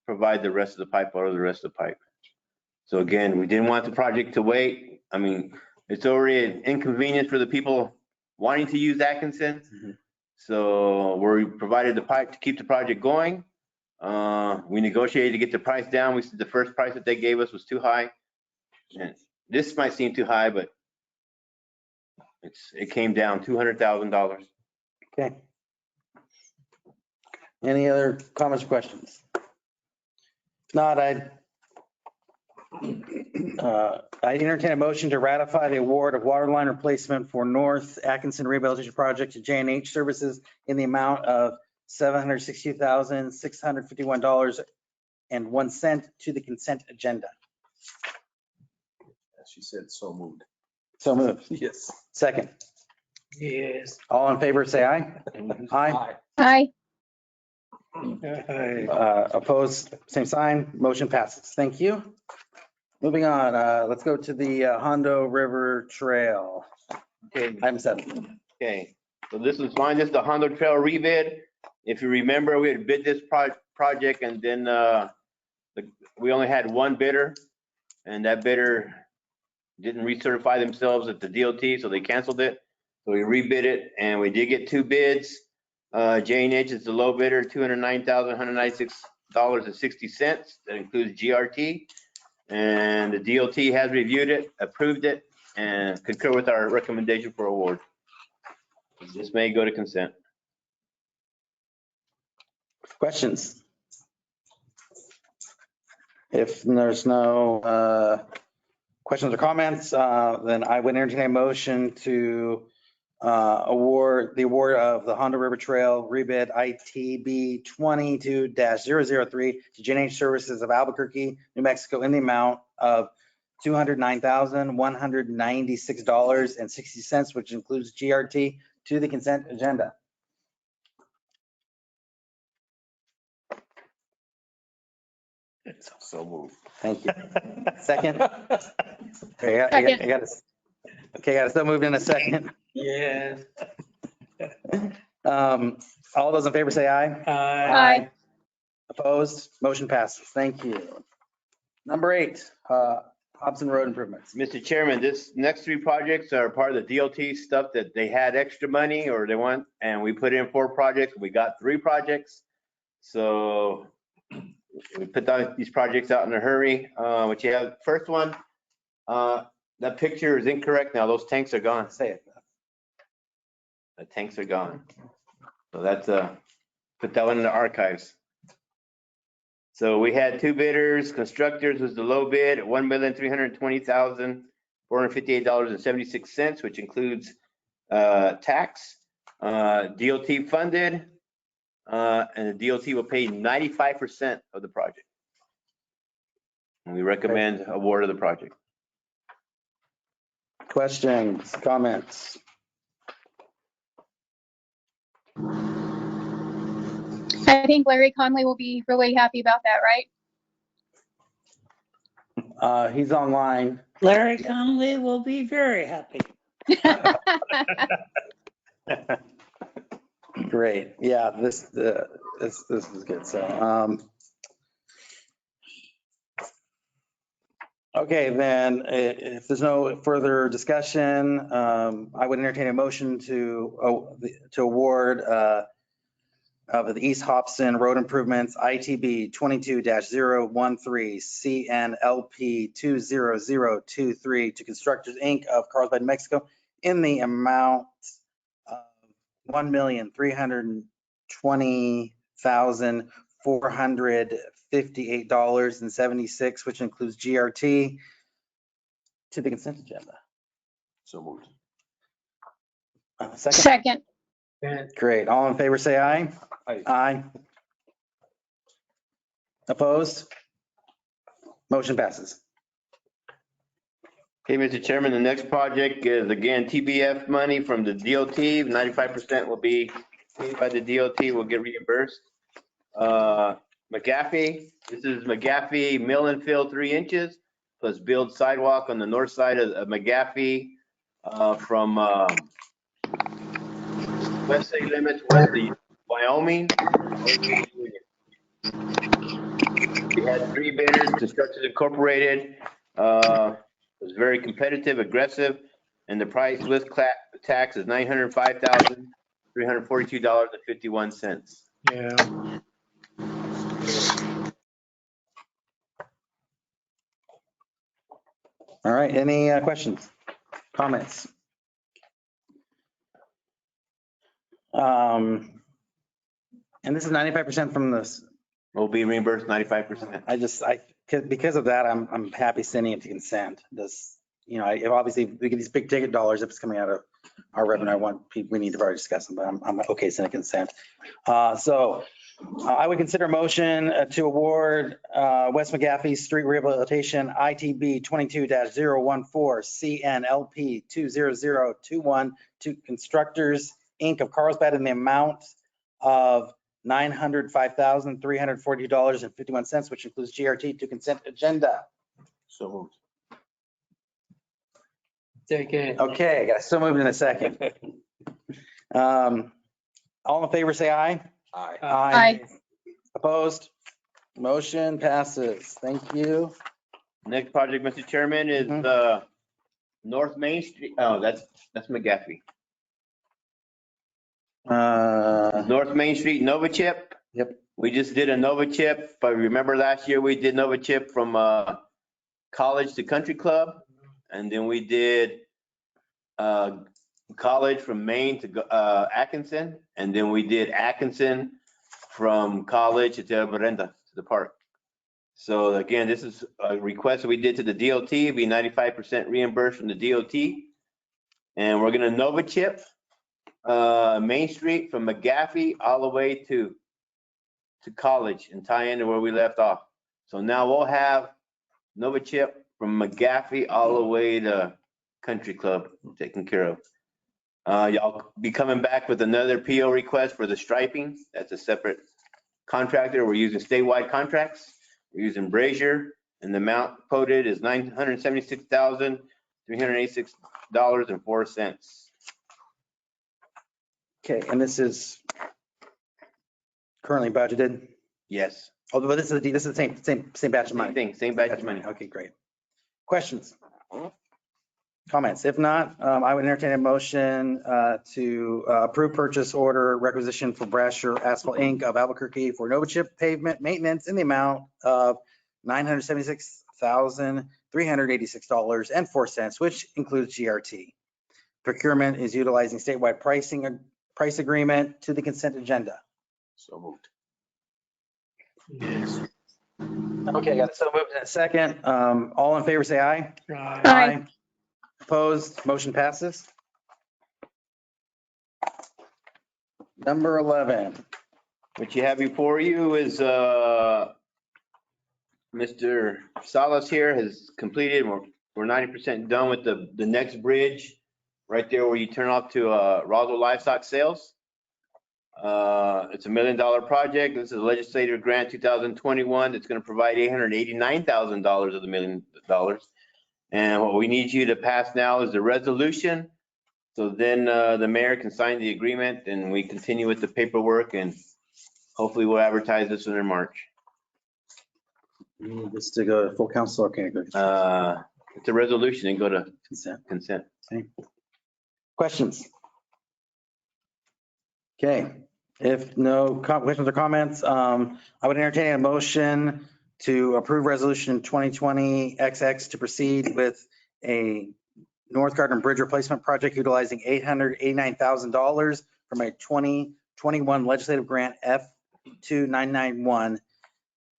Speaker 5: provide the rest of the pipe or the rest of the pipe. So again, we didn't want the project to wait. I mean, it's already an inconvenience for the people wanting to use Atkinson. Mm-hmm. So we provided the pipe to keep the project going. We negotiated to get the price down. We said the first price that they gave us was too high. And this might seem too high, but it came down $200,000.
Speaker 2: Okay. Any other comments or questions? If not, I entertain a motion to ratify the award of water line replacement for North Atkinson Rehabilitation Project to J&H Services in the amount of $762,651.01 to the consent agenda.
Speaker 17: As she said, so moved.
Speaker 2: So moved.
Speaker 17: Yes.
Speaker 2: Second.
Speaker 16: Yes.
Speaker 2: All in favor, say aye. Aye.
Speaker 18: Aye.
Speaker 2: Opposed, same sign. Motion passes. Thank you. Moving on, let's go to the Hondo River Trail.
Speaker 5: Okay.
Speaker 2: Item 7.
Speaker 5: Okay, so this is fine. This is the Hondo Trail rebid. If you remember, we had bid this project and then we only had one bidder, and that bidder didn't recertify themselves at the DOT, so they canceled it. So we rebid it, and we did get 2 bids. J&H is the low bidder, $209,196.60. That includes GRT. And the DOT has reviewed it, approved it, and concur with our recommendation for award. This may go to consent.
Speaker 2: Questions? If there's no questions or comments, then I would entertain a motion to award of the Honda River Trail Rebid ITB 22-003 to J&H Services of Albuquerque, New Mexico in the amount of $209,196.60, which includes GRT, to the consent agenda.
Speaker 17: So moved.
Speaker 2: Thank you. Second? Okay, I got it still moved in a second.
Speaker 14: Yes.
Speaker 2: All those in favor say aye.
Speaker 4: Aye.
Speaker 2: Opposed? Motion passes. Thank you. Number 8, Hobson Road improvements.
Speaker 5: Mr. Chairman, this next 3 projects are part of the DOT stuff that they had extra money or they want, and we put in 4 projects. We got 3 projects. So we put these projects out in a hurry. What you have, first one, that picture is incorrect now. Those tanks are gone.
Speaker 2: Say it.
Speaker 5: The tanks are gone. So that's put that one in the archives. So we had 2 bidders. Constructors was the low bid at $1,320,458.76, which includes tax. DOT funded, and the DOT will pay 95% of the project. And we recommend award of the project.
Speaker 2: Questions, comments?
Speaker 18: I think Larry Conley will be really happy about that, right?
Speaker 2: He's online.
Speaker 19: Larry Conley will be very happy.
Speaker 2: Great. Yeah, this is good. So, okay, then if there's no further discussion, I would entertain a motion to award of the East Hobson Road Improvements ITB 22-013 CNLP 20023 to Constructors Inc. of Carlsbad, New Mexico in the amount of $1,320,458.76, which includes GRT, to the consent agenda.
Speaker 17: So moved.
Speaker 2: Second. Great. All in favor, say aye.
Speaker 17: Aye.
Speaker 2: Aye. Opposed? Motion passes.
Speaker 5: Okay, Mr. Chairman, the next project is again TBF money from the DOT. 95% will be paid by the DOT, will get reimbursed. McGaffey, this is McGaffey mill and fill 3 inches, plus build sidewalk on the north side of McGaffey from west city limits west of Wyoming. We had 3 bidders, Constructors Incorporated. Was very competitive, aggressive, and the price with tax is $905,342.51.
Speaker 14: Yeah.
Speaker 2: All right, any questions, comments? And this is 95% from this.
Speaker 5: Will be reimbursed 95%.
Speaker 2: Because of that, I'm happy sending it to consent. This, obviously we get these big ticket dollars if it's coming out of our revenue. We need to already discuss them, but I'm okay sending consent. So I would consider a motion to award West McGaffey Street Rehabilitation ITB 22-014 CNLP 20021 to Constructors Inc. of Carlsbad in the amount of $905,340.51, which includes GRT, to consent agenda.
Speaker 17: So moved.
Speaker 14: Second.
Speaker 2: Okay, got so moved in a second. All in favor, say aye.
Speaker 17: Aye.
Speaker 18: Aye.
Speaker 2: Opposed? Motion passes. Thank you.
Speaker 5: Next project, Mr. Chairman, is North Main Street. Oh, that's McGaffey. North Main Street Nova Chip.
Speaker 2: Yep.
Speaker 5: We just did a Nova Chip, but remember last year we did Nova Chip from College to Country Club, and then we did College from Maine to Atkinson, and then we did Atkinson from College to Brenda to the park. So again, this is a request that we did to the DOT, be 95% reimbursed from the DOT. And we're gonna Nova chip Main Street from McGaffey all the way to College and tie into where we left off. So now we'll have Nova chip from McGaffey all the way to Country Club taken care of. Y'all be coming back with another PO request for the striping. That's a separate contractor. We're using statewide contracts. We're using Brazier, and the amount quoted is $976,386.04.
Speaker 2: Okay, and this is currently budgeted?
Speaker 5: Yes.
Speaker 2: Oh, but this is the same batch of money?
Speaker 5: Same batch of money.
Speaker 2: Okay, great. Questions? Comments? If not, I would entertain a motion to approve purchase order requisition for Brasher Asphalt Inc. of Albuquerque for Nova chip pavement maintenance in the amount of $976,386.04, which includes GRT. Procurement is utilizing statewide price agreement to the consent agenda.
Speaker 17: So moved.
Speaker 2: Yes. Okay, got it. So moved in a second. All in favor, say aye.
Speaker 19: Aye.
Speaker 2: Opposed, motion passes. Number 11.
Speaker 5: What you have before you is Mr. Salas here has completed. We're 90% done with the next bridge right there where you turn off to Roswell Livestock Sales. It's $1 million project. This is a legislative grant 2021 that's going to provide $889,000 of the $1 million. And what we need you to pass now is the resolution. So then the mayor can sign the agreement and we continue with the paperwork and hopefully we'll advertise this in March.
Speaker 2: You need this to go to full council or can it go?
Speaker 5: It's a resolution and go to
Speaker 2: consent. Okay. Questions? Okay, if no questions or comments, I would entertain a motion to approve resolution 2020 XX to proceed with a North Garden Bridge replacement project utilizing $889,000 from a 2021 legislative grant F2991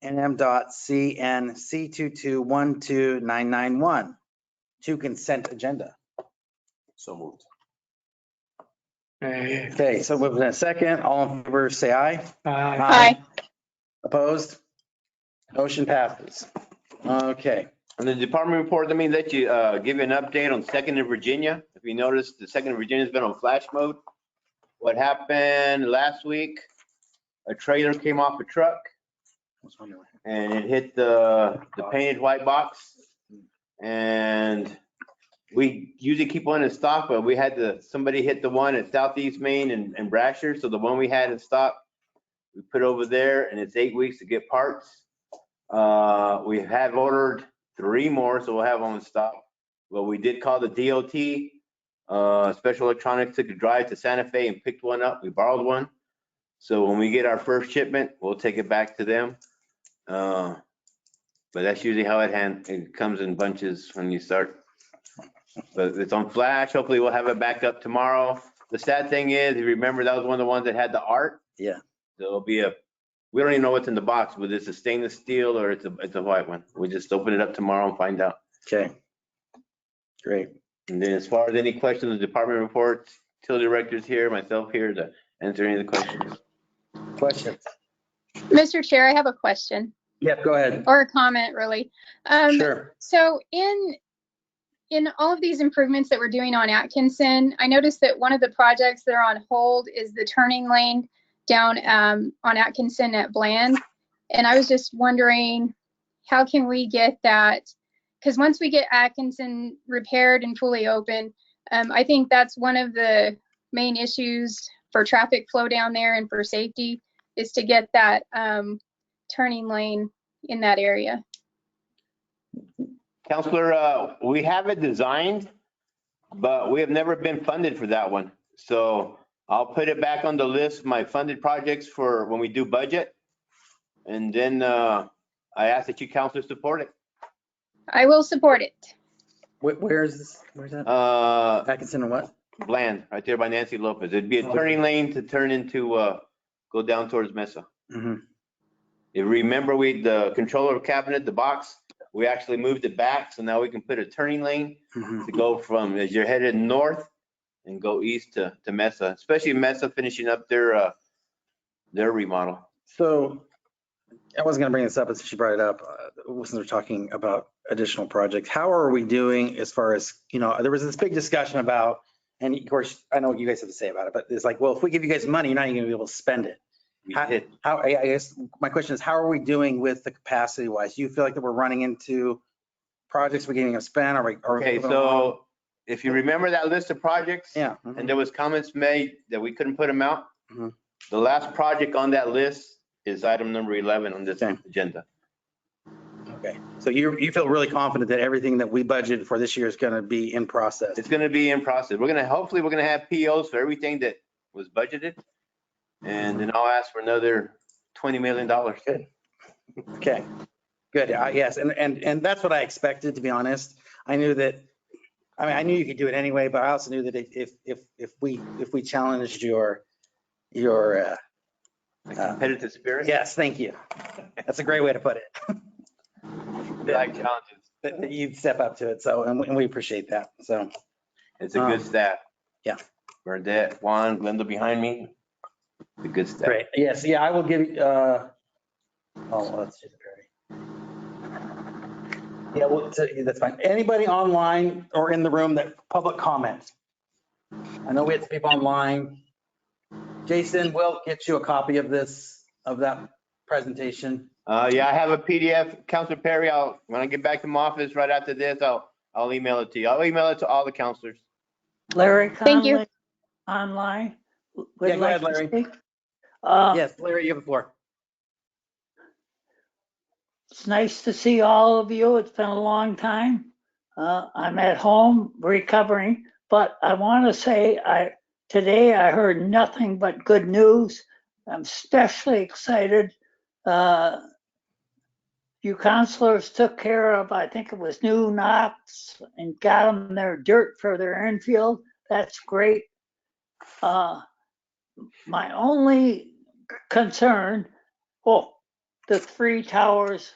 Speaker 2: NM.CN C2212991 to consent agenda.
Speaker 17: So moved.
Speaker 2: Okay, so moving in a second, all in favor, say aye.
Speaker 19: Aye.
Speaker 2: Opposed? Motion passes. Okay.
Speaker 5: On the department report, let me let you give you an update on 2nd and Virginia. If you notice, the 2nd and Virginia's been on flash mode. What happened last week, a trailer came off a truck and it hit the painted white box. And we usually keep one in stock, but we had somebody hit the one at Southeast Main and Brasher. So the one we had in stock, we put over there and it's 8 weeks to get parts. We have ordered 3 more, so we'll have them in stock. Well, we did call the DOT. Special Electronics took a drive to Santa Fe and picked one up. We borrowed one. So when we get our first shipment, we'll take it back to them. But that's usually how it comes in bunches when you start. But it's on flash. Hopefully we'll have it back up tomorrow. The sad thing is, if you remember, that was one of the ones that had the art.
Speaker 2: Yeah.
Speaker 5: There'll be we don't even know what's in the box, whether it's a stainless steel or it's a white one. We just open it up tomorrow and find out.
Speaker 2: Okay. Great.
Speaker 5: And then as far as any questions, the department reports, utility directors here, myself here to answer any of the questions.
Speaker 2: Questions?
Speaker 18: Mr. Chair, I have a question.
Speaker 2: Yeah, go ahead.
Speaker 18: Or a comment, really.
Speaker 2: Sure.
Speaker 18: So in all of these improvements that we're doing on Atkinson, I noticed that one of the projects that are on hold is the turning lane down on Atkinson at Bland. And I was just wondering, how can we get that? Because once we get Atkinson repaired and fully open, I think that's one of the main issues for traffic flow down there and for safety is to get that turning lane in that area.
Speaker 5: Counselor, we have it designed, but we have never been funded for that one. So I'll put it back on the list, my funded projects for when we do budget. And then I ask that you counselors support it.
Speaker 18: I will support it.
Speaker 2: Where is this? Where's that? Atkinson and what?
Speaker 5: Bland, right there by Nancy Lopez. It'd be a turning lane to turn into, go down towards Mesa.
Speaker 2: Mhm.
Speaker 5: You remember the controller cabinet, the box, we actually moved it back, so now we can put a turning lane
Speaker 2: Mhm.
Speaker 5: to go from, as you're headed north and go east to Mesa, especially Mesa finishing up their remodel.
Speaker 2: So I wasn't going to bring this up, but since she brought it up, since we're talking about additional projects, how are we doing as far as, there was this big discussion about, and of course, I know what you guys have to say about it, but it's like, well, if we give you guys money, you're not even going to be able to spend it. I guess my question is, how are we doing with the capacity wise? Do you feel like that we're running into projects we're getting to spend?
Speaker 5: Okay, so if you remember that list of projects,
Speaker 2: yeah,
Speaker 5: and there was comments made that we couldn't put them out.
Speaker 2: Mhm.
Speaker 5: The last project on that list is item number 11 on this agenda.
Speaker 2: Okay, so you feel really confident that everything that we budgeted for this year is going to be in process?
Speaker 5: It's going to be in process. Hopefully we're going to have POs for everything that was budgeted. And then I'll ask for another $20 million.
Speaker 2: Good. Okay, good. Yes, and that's what I expected, to be honest. I knew that, I knew you could do it anyway, but I also knew that if we challenged your
Speaker 5: competitive spirit.
Speaker 2: Yes, thank you. That's a great way to put it.
Speaker 5: Like challenges.
Speaker 2: That you'd step up to it. So, and we appreciate that. So
Speaker 5: it's a good staff.
Speaker 2: Yeah.
Speaker 5: Bernadette, Juan, Glenda behind me. The good staff.
Speaker 2: Great. Yes. Yeah, I will give you, let's just yeah, well, that's fine. Anybody online or in the room that public comment? I know we had some people online. Jason, we'll get you a copy of that presentation.
Speaker 5: Yeah, I have a PDF. Counselor Perry, when I get back to my office right after this, I'll email it to you. I'll email it to all the counselors.
Speaker 19: Larry
Speaker 18: Thank you.
Speaker 19: Conley online.
Speaker 2: Yeah,
Speaker 19: would
Speaker 2: go
Speaker 19: like
Speaker 2: ahead, Larry.
Speaker 19: to speak.
Speaker 2: Yes, Larry, you have the floor.
Speaker 19: It's nice to see all of you. It's been a long time. I'm at home recovering, but I want to say today I heard nothing but good news. I'm especially excited. You counselors took care of, I think it was New Knox, and got them their dirt for their infield. That's great. My only concern, the 3 towers,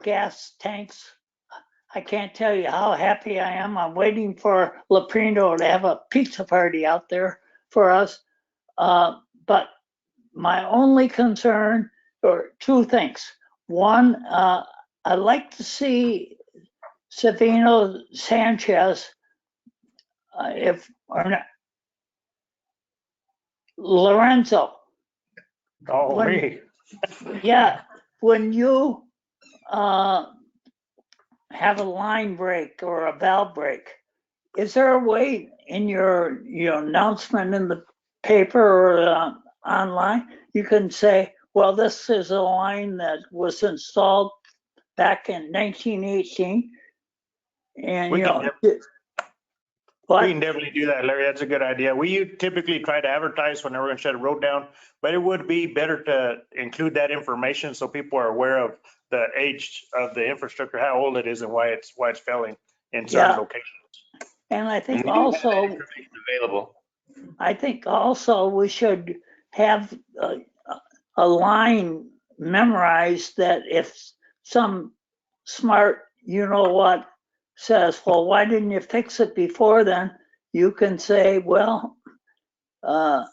Speaker 19: gas tanks. I can't tell you how happy I am. I'm waiting for Leprino to have a pizza party out there for us. But my only concern, or 2 things. One, I'd like to see Savino Sanchez, or not, Lorenzo.
Speaker 16: Oh, me.
Speaker 19: Yeah, when you have a line break or a valve break, is there a way in your announcement in the paper or online, you can say, well, this is a line that was installed back in 1918, and
Speaker 16: We can definitely do that, Larry. That's a good idea. We typically try to advertise whenever we're going to shut a road down, but it would be better to include that information so people are aware of the age of the infrastructure, how old it is, and why it's failing in certain locations.
Speaker 19: And I think
Speaker 5: And we do have that
Speaker 19: also,
Speaker 5: information available.
Speaker 19: I think also we should have a line memorized that if some smart, says, well, why didn't you fix it before then? You can say, well, to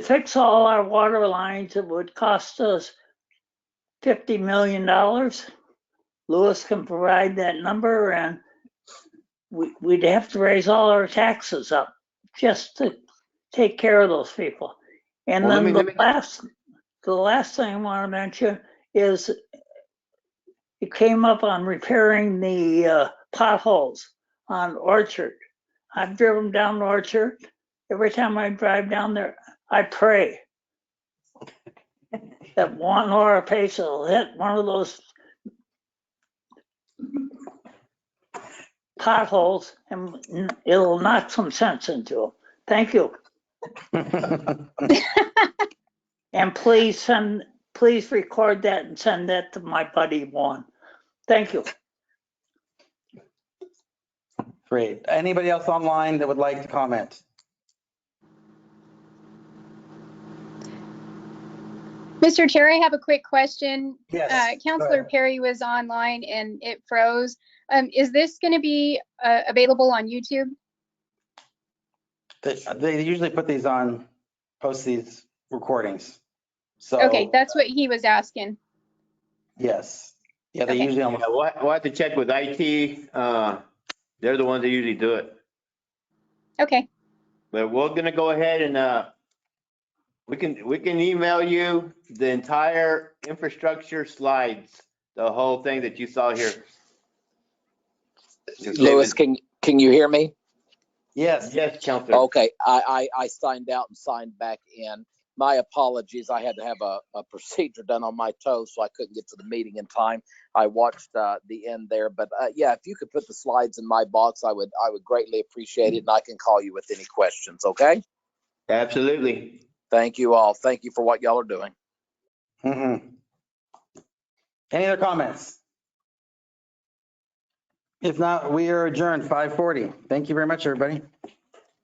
Speaker 19: fix all our water lines, it would cost us $50 million. Lewis can provide that number, and we'd have to raise all our taxes up just to take care of those people. And
Speaker 5: Well,
Speaker 19: then the last thing I want to mention is it came up on repairing the potholes on Orchard. I've driven down Orchard. Every time I drive down there, I pray that Juan Oropesa will hit one of those potholes and it'll knock some sense into them. Thank you. And please record that and send that to my buddy Juan. Thank you.
Speaker 2: Great. Anybody else online that would like to comment?
Speaker 18: Mr. Chair, I have a quick question.
Speaker 2: Yes.
Speaker 18: Councilor Perry was online and it froze. Is this going to be available on YouTube?
Speaker 2: They usually put these on, post these recordings. So.
Speaker 18: Okay, that's what he was asking.
Speaker 2: Yes. Yeah, they
Speaker 18: Okay.
Speaker 2: usually almost.
Speaker 5: Yeah, we'll have to check with IT. They're the ones that usually do it.
Speaker 18: Okay.
Speaker 5: But we're gonna go ahead and we can email you the entire infrastructure slides, the whole thing that you saw here.
Speaker 20: Lewis, can you hear me?
Speaker 2: Yes.
Speaker 5: Yes, Counselor.
Speaker 20: Okay, I signed out and signed back in. My apologies. I had to have a procedure done on my toe, so I couldn't get to the meeting in time. I watched the end there, but yeah, if you could put the slides in my box, I would greatly appreciate it, and I can call you with any questions. Okay?
Speaker 5: Absolutely.
Speaker 20: Thank you all. Thank you for what y'all are doing.
Speaker 2: Mm-hmm. Any other comments? If not, we are adjourned 5:40. Thank you very much, everybody.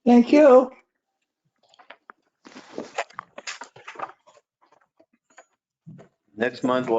Speaker 19: Thank you.
Speaker 5: Next month we'll